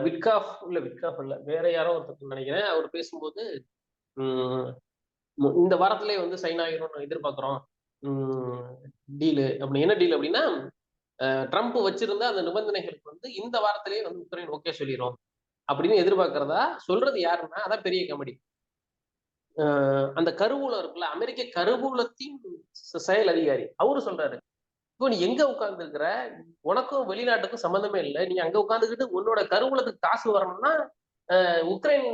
விட்காஃப் இல்ல வேற யாரோ ஒருத்தர் நினைக்கிறேன். அவர் பேசும்போது இந்த வாரத்திலே வந்து சைனா ஆகிரும் எதிர்பார்க்கிறோம் டீலு. அப்படி என்ன டீல் அப்படின்னா, ட்ரம்ப் வச்சிருந்த அந்த நிபந்தனைகளுக்கு வந்து இந்த வாரத்திலேயே வந்து உக்ரைன் ஓகே சொல்லிடும் அப்படின்னு எதிர்பார்க்கிறதா சொல்றது. யாருன்னா அதான் பெரிய கமெடி. அந்த கருவூலம் இருக்குல்ல, அமெரிக்க கருவூலத்தின் செயல் அதிகாரி அவரு சொல்றாரு, இப்போ நீ எங்க உட்கார்ந்து இருக்கிற, உனக்கும் வெளிநாட்டுக்கும் சம்பந்தமே இல்லை, நீ அங்க உட்காந்துக்கிட்டு உன்னோட கருவூலத்துக்கு காசு வரணும்னா உக்ரைன்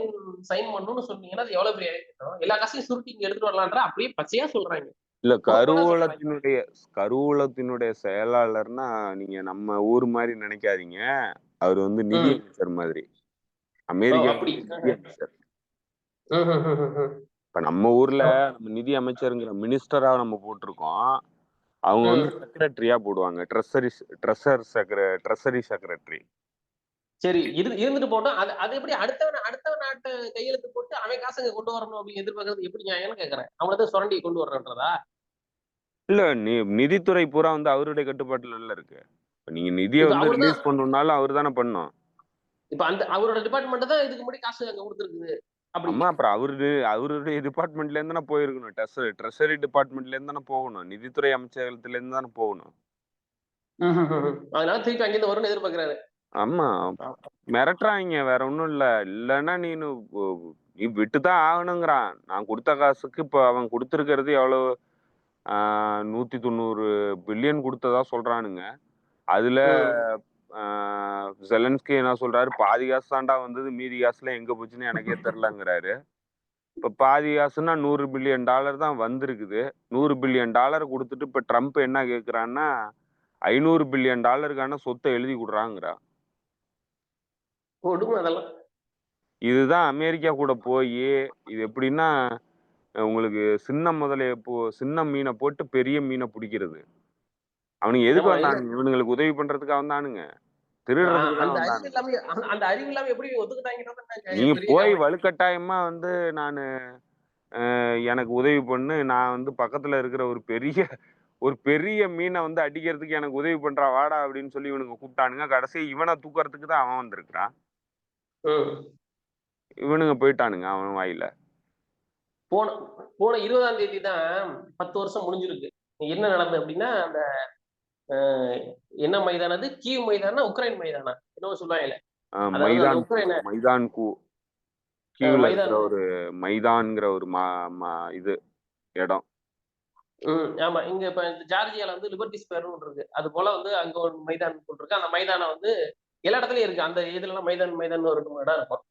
சைன் பண்ணணும்னு சொன்னீங்கன்னா அது எவ்வளவு பெரிய ஐயம். எல்லா காசையும் சுருட்டி இங்க எடுத்துட்டு வரலான்ற அப்படியே பச்சையா சொல்றாங்க. இல்ல ஓப்பனா சொல்றாங்க. கருவூலத்தினுடைய செயலாளர்னா நீங்க நம்ம ஊர் மாதிரி நினைக்காதீங்க. அவர் வந்து நிதி அமைச்சர் மாதிரி. அமெரிக்கா அப்படி நிதி அமைச்சர். இப்ப நம்ம ஊர்ல நம்ம நிதி அமைச்சருங்கிற மினிஸ்டரா நம்ம போட்டிருக்கோம். அவங்க வந்து செக்ரட்டரியா போடுவாங்க. Treasury secretary. சரி இருந்துட்டு போட்டோம். அது எப்படி அடுத்தவன் நாட்டை கையெழுத்து போட்டு அவன் காசுங்க கொண்டு வரணும் அப்படின்னு எதிர்பார்க்கறது எப்படி நியாயம்னு கேக்குறேன். அவனதான் சுரண்டி கொண்டு வர்றன்றதா? இல்ல நிதித்துறை பூரா வந்து அவருடைய கட்டுப்பாட்டுல இருக்கு. நீங்க நிதியை வந்து ரிலீஸ் பண்ணணும்னாலும் அவரு தானே பண்ணும். இப்ப அந்த அவரோட டிபார்ட்மெண்ட் தான் இதுக்கு முன்னாடி காசு அங்க கொடுத்துருக்குது. ஆமா, அப்புறம் அவருடைய டிபார்ட்மெண்ட்ல இருந்து தானே போயிருக்கணும். ட்ரெஸரி டிபார்ட்மெண்ட்ல இருந்து தானே போகணும். நிதித்துறை அமைச்சகத்துல இருந்து தானே போகணும். அதனால திருப்பி அங்கிருந்து வரும்னு எதிர்பார்க்கிறாரு. ஆமா, மிரட்டுறாங்க, வேற ஒண்ணும் இல்ல. இல்லன்னா நீ விட்டுதான் ஆகணுங்கிறான். நான் கொடுத்த காசுக்கு இப்ப அவன் கொடுத்திருக்கிறது எவ்வளவு, 190 பில்லியன் கொடுத்ததா சொல்றானுங்க. அதுல ஜெலன்ஸ்கி என்ன சொல்றாரு, பாதி காசு தாண்டா வந்தது, மீதி காசுல எங்க போச்சுன்னு எனக்கே தெரியலங்கிறாரு. இப்ப பாதி காசுன்னா $100 பில்லியன் தான் வந்திருக்குது. $100 பில்லியன் கொடுத்துட்டு இப்ப ட்ரம்ப் என்ன கேக்குறான்னா, $500 பில்லியன் சொத்தை எழுதி கொடுறாங்கிறா. அதெல்லாம் இதுதான் அமெரிக்கா கூட போய், இது எப்படின்னா உங்களுக்கு சின்ன மீனை போட்டு பெரிய மீனை பிடிக்கிறது. அவனுக்கு எதுக்கு வந்தானுங்க? இவனுங்களுக்கு உதவி பண்றதுக்கு வந்தானுங்க, திருடுறதுக்கு தான் வந்தானுங்க. அந்த அறிவு இல்லாம எப்படி ஒத்துக்கிட்டாங்க? நீ போய் வலுக்கட்டாயமா வந்து நானு எனக்கு உதவி பண்ணு, நான் வந்து பக்கத்துல இருக்கிற ஒரு பெரிய மீனை வந்து அடிக்கிறதுக்கு எனக்கு உதவி பண்றா வாடா அப்படின்னு சொல்லி இவனுங்க கூப்பிட்டானுங்க. கடைசி இவனை தூக்கறதுக்கு தான் அவன் வந்திருக்கிறான். இவனுங்க போயிட்டானுங்க அவன் வாயில. போன 20ஆம் தேதி தான் 10 வருஷம் முடிஞ்சிருக்கு. என்ன நடந்தது அப்படின்னா, அந்த என்ன மைதானம் அது, கீவ் மைதானா உக்ரைன் மைதானா என்னவோ சொல்லுவாங்கல்ல, மைதான் கீவ்ல இருக்கிற ஒரு மைதான்ங்கிற ஒரு இது இடம். ஆமா, இங்க இப்ப ஜார்ஜியால வந்து லிபர்ட்டி ஸ்கொயர்னு ஒன்று இருக்கு. அது போல வந்து அங்க ஒரு மைதான் இருக்கு. அந்த மைதானம் வந்து எல்லா இடத்துலயும் இருக்கு. அந்த இதுல எல்லாம் மைதான் ஒரு இடம் இருக்கும்.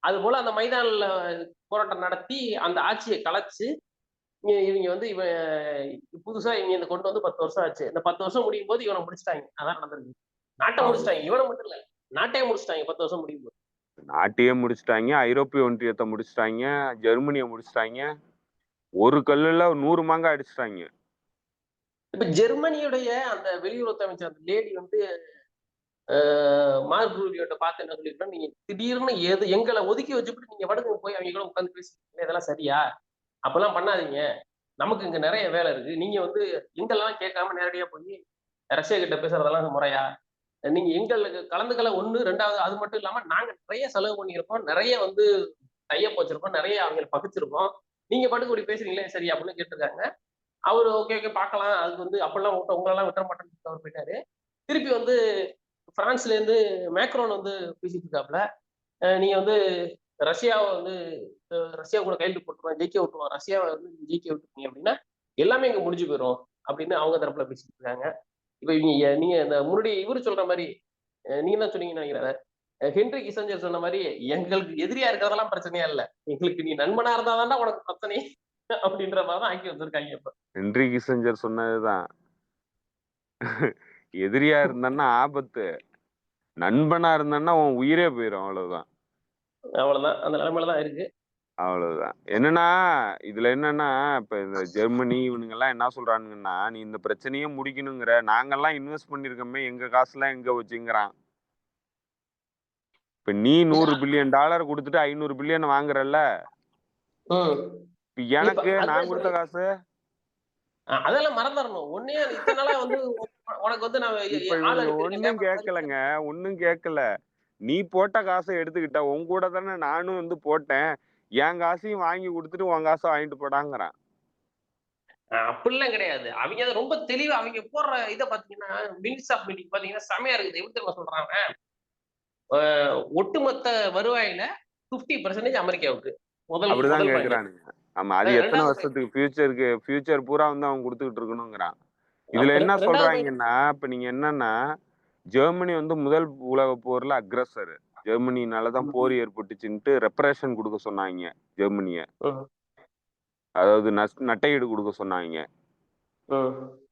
அது போல அந்த மைதானில் போராட்டம் நடத்தி அந்த ஆட்சியை கலைச்சு இவங்க வந்து புதுசா இவங்க இந்த கொண்டு வந்து 10 வருஷம் ஆச்சு. இந்த 10 வருஷம் முடியும் போது இவனை முடிச்சிட்டாங்க. அதான் நடந்திருக்கு. நாட்டை முடிச்சிட்டாங்க. இவனை மட்டும் இல்ல, நாட்டையே முடிச்சிட்டாங்க 10 வருஷம் முடியும் போது. நாட்டையே முடிச்சிட்டாங்க, ஐரோப்பிய ஒன்றியத்தை முடிச்சிட்டாங்க, ஜெர்மனியை முடிச்சிட்டாங்க. ஒரு கல்லுல 100 மாங்காய் அடிச்சிட்டாங்க. இப்ப ஜெர்மனியுடைய அந்த வெளியுறவு அமைச்சர் அந்த லேடி வந்து மார்க் ரூபியோட்ட பார்த்து என்ன சொல்லிருக்கோம், நீங்க திடீர்னு எங்களை ஒதுக்கி வச்சுட்டு நீங்க வடக்கு போய் அவங்க கூட உட்காந்து பேசிட்டீங்க, இதெல்லாம் சரியா? அப்பெல்லாம் பண்ணாதீங்க, நமக்கு இங்க நிறைய வேலை இருக்கு. நீங்க வந்து எங்கெல்லாம் கேட்காம நேரடியா போய் ரஷ்யா கிட்ட பேசுறதெல்லாம் முறையா? நீங்க எங்களுக்கு கலந்துக்கல ஒண்ணு. ரெண்டாவது அது மட்டும் இல்லாம நாங்க நிறைய செலவு பண்ணியிருக்கோம், நிறைய வந்து டையப் வச்சிருக்கோம், நிறைய அவங்க பகிச்சிருக்கோம். நீங்க பாட்டுக்கு இப்படி பேசுறீங்களே சரியா அப்படின்னு கேட்டிருக்காங்க. அவரு ஓகே ஓகே பார்க்கலாம். அதுக்கு வந்து அப்பல்லாம் உங்களெல்லாம் விட்டுற மாட்டேன்னு அவர் போயிட்டாரு. திருப்பி வந்து பிரான்ஸ்ல இருந்து மேக்ரோன் வந்து பேசிட்டு இருக்காப்ல. நீங்க வந்து ரஷ்யாவை வந்து ரஷ்யா கூட கையெழுத்து போட்டுருவோம், ஜெயிக்க விட்டுருவோம். ரஷ்யாவை வந்து ஜெயிக்க விட்டுருக்கீங்க அப்படின்னா எல்லாமே இங்க முடிஞ்சு போயிடும் அப்படின்னு அவங்க தரப்புல பேசிட்டு இருக்காங்க. இப்ப இவங்க நீங்க இந்த முன்னாடி இவரு சொல்ற மாதிரி நீங்க என்ன சொன்னீங்கன்னு நினைக்கிறேன். ஹென்றி கிசஞ்சர் சொன்ன மாதிரி எங்களுக்கு எதிரியா இருக்கிறதெல்லாம் பிரச்சனையா இல்ல, எங்களுக்கு நீ நண்பனா இருந்தாதான்டா உனக்கு பிரச்சனை அப்படின்ற மாதிரி தான் ஆக்கி வச்சிருக்காங்க இப்ப. ஹென்றி கிசஞ்சர் சொன்னதுதான். எதிரியா இருந்தான்னா ஆபத்து, நண்பனா இருந்தான்னா உன் உயிரே போயிடும். அவ்வளவுதான் அவ்வளவுதான், அந்த நிலைமையில தான் இருக்கு. அவ்வளவுதான். என்னன்னா இதுல என்னன்னா இப்ப இந்த ஜெர்மனி இவனுங்க எல்லாம் என்ன சொல்றானுங்கன்னா, நீ இந்த பிரச்சனையே முடிக்கணுங்கிற, நாங்கெல்லாம் இன்வெஸ்ட் பண்ணிருக்கோமே, எங்க காசுலாம் எங்க வச்சுங்கிறான். இப்ப நீ $100 பில்லியன் கொடுத்துட்டு 500 பில்லியன் வாங்குறல்ல, இப்ப எனக்கு நான் கொடுத்த காசு அதெல்லாம் மறந்துடணும். ஒன்னே இத்தனை நாளா வந்து உனக்கு வந்து நான் இப்ப இவனுங்க ஒண்ணும் கேட்கலங்க, ஒண்ணும் கேட்கல. நீ போட்ட காசை எடுத்துக்கிட்ட, உன் கூட தானே நானும் வந்து போட்டேன், என் காசையும் வாங்கி கொடுத்துட்டு உன் காசை வாங்கிட்டு போடாங்கிறான். அப்படிலாம் கிடையாது. அவங்க அதை ரொம்ப தெளிவா அவங்க போடுற இதை பாத்தீங்கன்னா, மினிட்ஸ் ஆஃப் மீட்டிங் பாத்தீங்கன்னா செமையா இருக்குது. எப்படி தெரியுமா சொல்றாங்க, ஒட்டுமொத்த வருவாயில 50% அமெரிக்காவுக்கு அப்படிதான் முதல் கேக்குறானுங்க. ஆமா, அது எத்தனை வருஷத்துக்கு ஃபியூச்சர் பூரா வந்து அவன் கொடுத்துக்கிட்டு இருக்கணுங்கிறான். இதுல என்ன சொல்றாங்கன்னா, இப்ப நீங்க என்னன்னா, ஜெர்மனி வந்து முதல் உலக போர்ல அக்ரஸர், ஜெர்மனினாலதான் போர் ஏற்பட்டுச்சுன்ட்டு ரெப்பரேஷன் கொடுக்க சொன்னாங்க ஜெர்மனிய. அதாவது நட்டையீடு கொடுக்க சொன்னாங்க.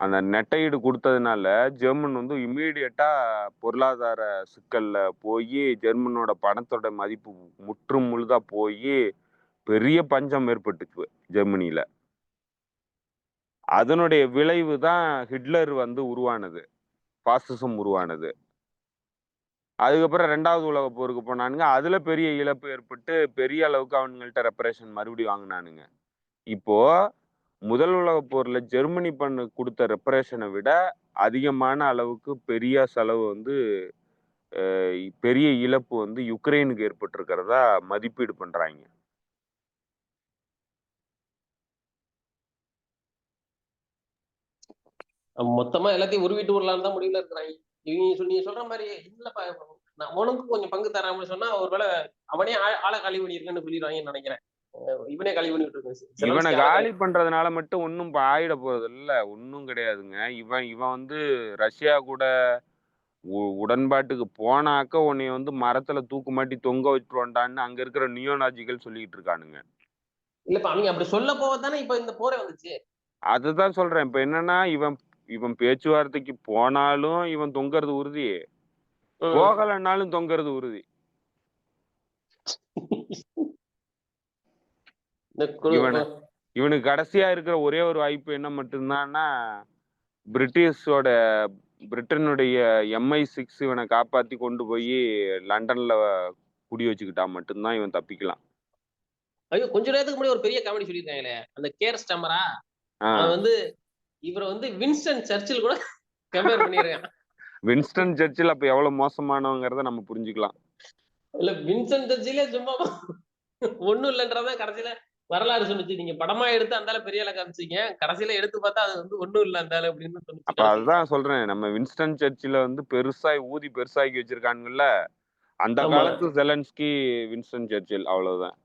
அந்த நெட்டையீடு கொடுத்ததுனால ஜெர்மன் வந்து இம்மீடியட்டா பொருளாதார சிக்கல்ல போய், ஜெர்மனோட பணத்தோட மதிப்பு முற்றும் முழுதா போய் பெரிய பஞ்சம் ஏற்பட்டுச்சு ஜெர்மனியில. அதனுடைய விளைவு தான் ஹிட்லர் வந்து உருவானது, பாசிசம் உருவானது. அதுக்கப்புறம் 2வது உலக போருக்கு போனானுங்க. அதுல பெரிய இழப்பு ஏற்பட்டு பெரிய அளவுக்கு அவனுங்கள்ட்ட ரெப்பரேஷன் மறுபடியும் வாங்கினானுங்க. இப்போ முதல் உலக போர்ல ஜெர்மனி கொடுத்த ரெப்பரேஷனை விட அதிகமான அளவுக்கு பெரிய செலவு வந்து பெரிய இழப்பு வந்து யுக்ரைனுக்கு ஏற்பட்டிருக்கிறதா மதிப்பீடு பண்றாங்க. மொத்தமா எல்லாத்தையும் உருவிட்டு விடலான்னு தான் முடிவுல இருக்கிறாங்க. நீங்க சொல்ற மாதிரி இல்லப்பா, உனக்கு கொஞ்சம் பங்கு தராமன்னு சொன்னா ஒருவேளை அவனே ஆளை காலி பண்ணிருக்கேன்னு சொல்லிடுவாங்கன்னு நினைக்கிறேன். இவனே காலி பண்ணிட்டு இருக்கு. இவனை காலி பண்றதுனால மட்டும் ஒன்னும் ஆயிட போறது இல்ல, ஒன்னும் கிடையாதுங்க. இவன் வந்து ரஷ்யா கூட உடன்பாட்டுக்கு போனாக்க உன்னைய வந்து மரத்துல தூக்கு மாட்டி தொங்க வச்சுருவான்டான்னு அங்க இருக்கிற நியோனாஜிகள் சொல்லிட்டு இருக்கானுங்க. இல்லப்பா, அவங்க அப்படி சொல்ல போவதானே இப்ப இந்த போரே வந்துச்சு. அதுதான் சொல்றேன். இப்ப என்னன்னா, இவன் பேச்சுவார்த்தைக்கு போனாலும் இவன் தொங்குறது உறுதி, போகலன்னாலும் தொங்குறது உறுதி. இவனுக்கு கடைசியா இருக்கிற ஒரே ஒரு வாய்ப்பு என்ன மட்டும்தான்னா, பிரிட்டனுடைய MI6 இவனை காப்பாத்தி கொண்டு போய் லண்டன்ல குடி வச்சுக்கிட்டா மட்டும்தான் இவன் தப்பிக்கலாம். ஐயோ, கொஞ்ச நேரத்துக்கு முன்னாடி ஒரு பெரிய காமெடி சொல்லியிருக்காங்களே, அந்த கேர் ஸ்டம்மரா, அவன் வந்து இவரை வந்து வின்ஸ்டன் சர்ச்சில் கூட கம்பேர் பண்ணிருக்கான். வின்ஸ்டன் சர்ச்சில் அப்ப எவ்வளவு மோசமானவங்கிறத நம்ம புரிஞ்சுக்கலாம். இல்ல, வின்ஸ்டன் சர்ச்சிலே சும்மா ஒண்ணும் இல்லைன்றத கடைசியில வரலாறு சொல்லுச்சு. நீங்க படமா எடுத்து அந்த பெரிய ஆள காமிச்சீங்க, கடைசியில எடுத்து பார்த்தா அது வந்து ஒண்ணும் இல்ல அந்த அப்படின்னு சொல்லுச்சு. அப்ப அதுதான் சொல்றேன், நம்ம வின்ஸ்டன் சர்ச்சில வந்து ஊதி பெருசாக்கி வச்சிருக்கானுங்கல்ல, அந்த காலத்து ஜெலன்ஸ்கி வின்ஸ்டன் சர்ச்சில். அவ்வளவுதான்.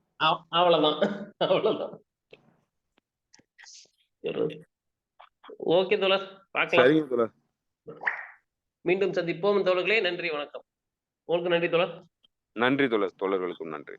ஓகே தோழர், பார்க்கலாம். சரிங்க தோழர், மீண்டும் சந்திப்போம் தோழர்களே. நன்றி, வணக்கம். உங்களுக்கு நன்றி தோழர். நன்றி தோழர், தோழர்களுக்கும் நன்றி.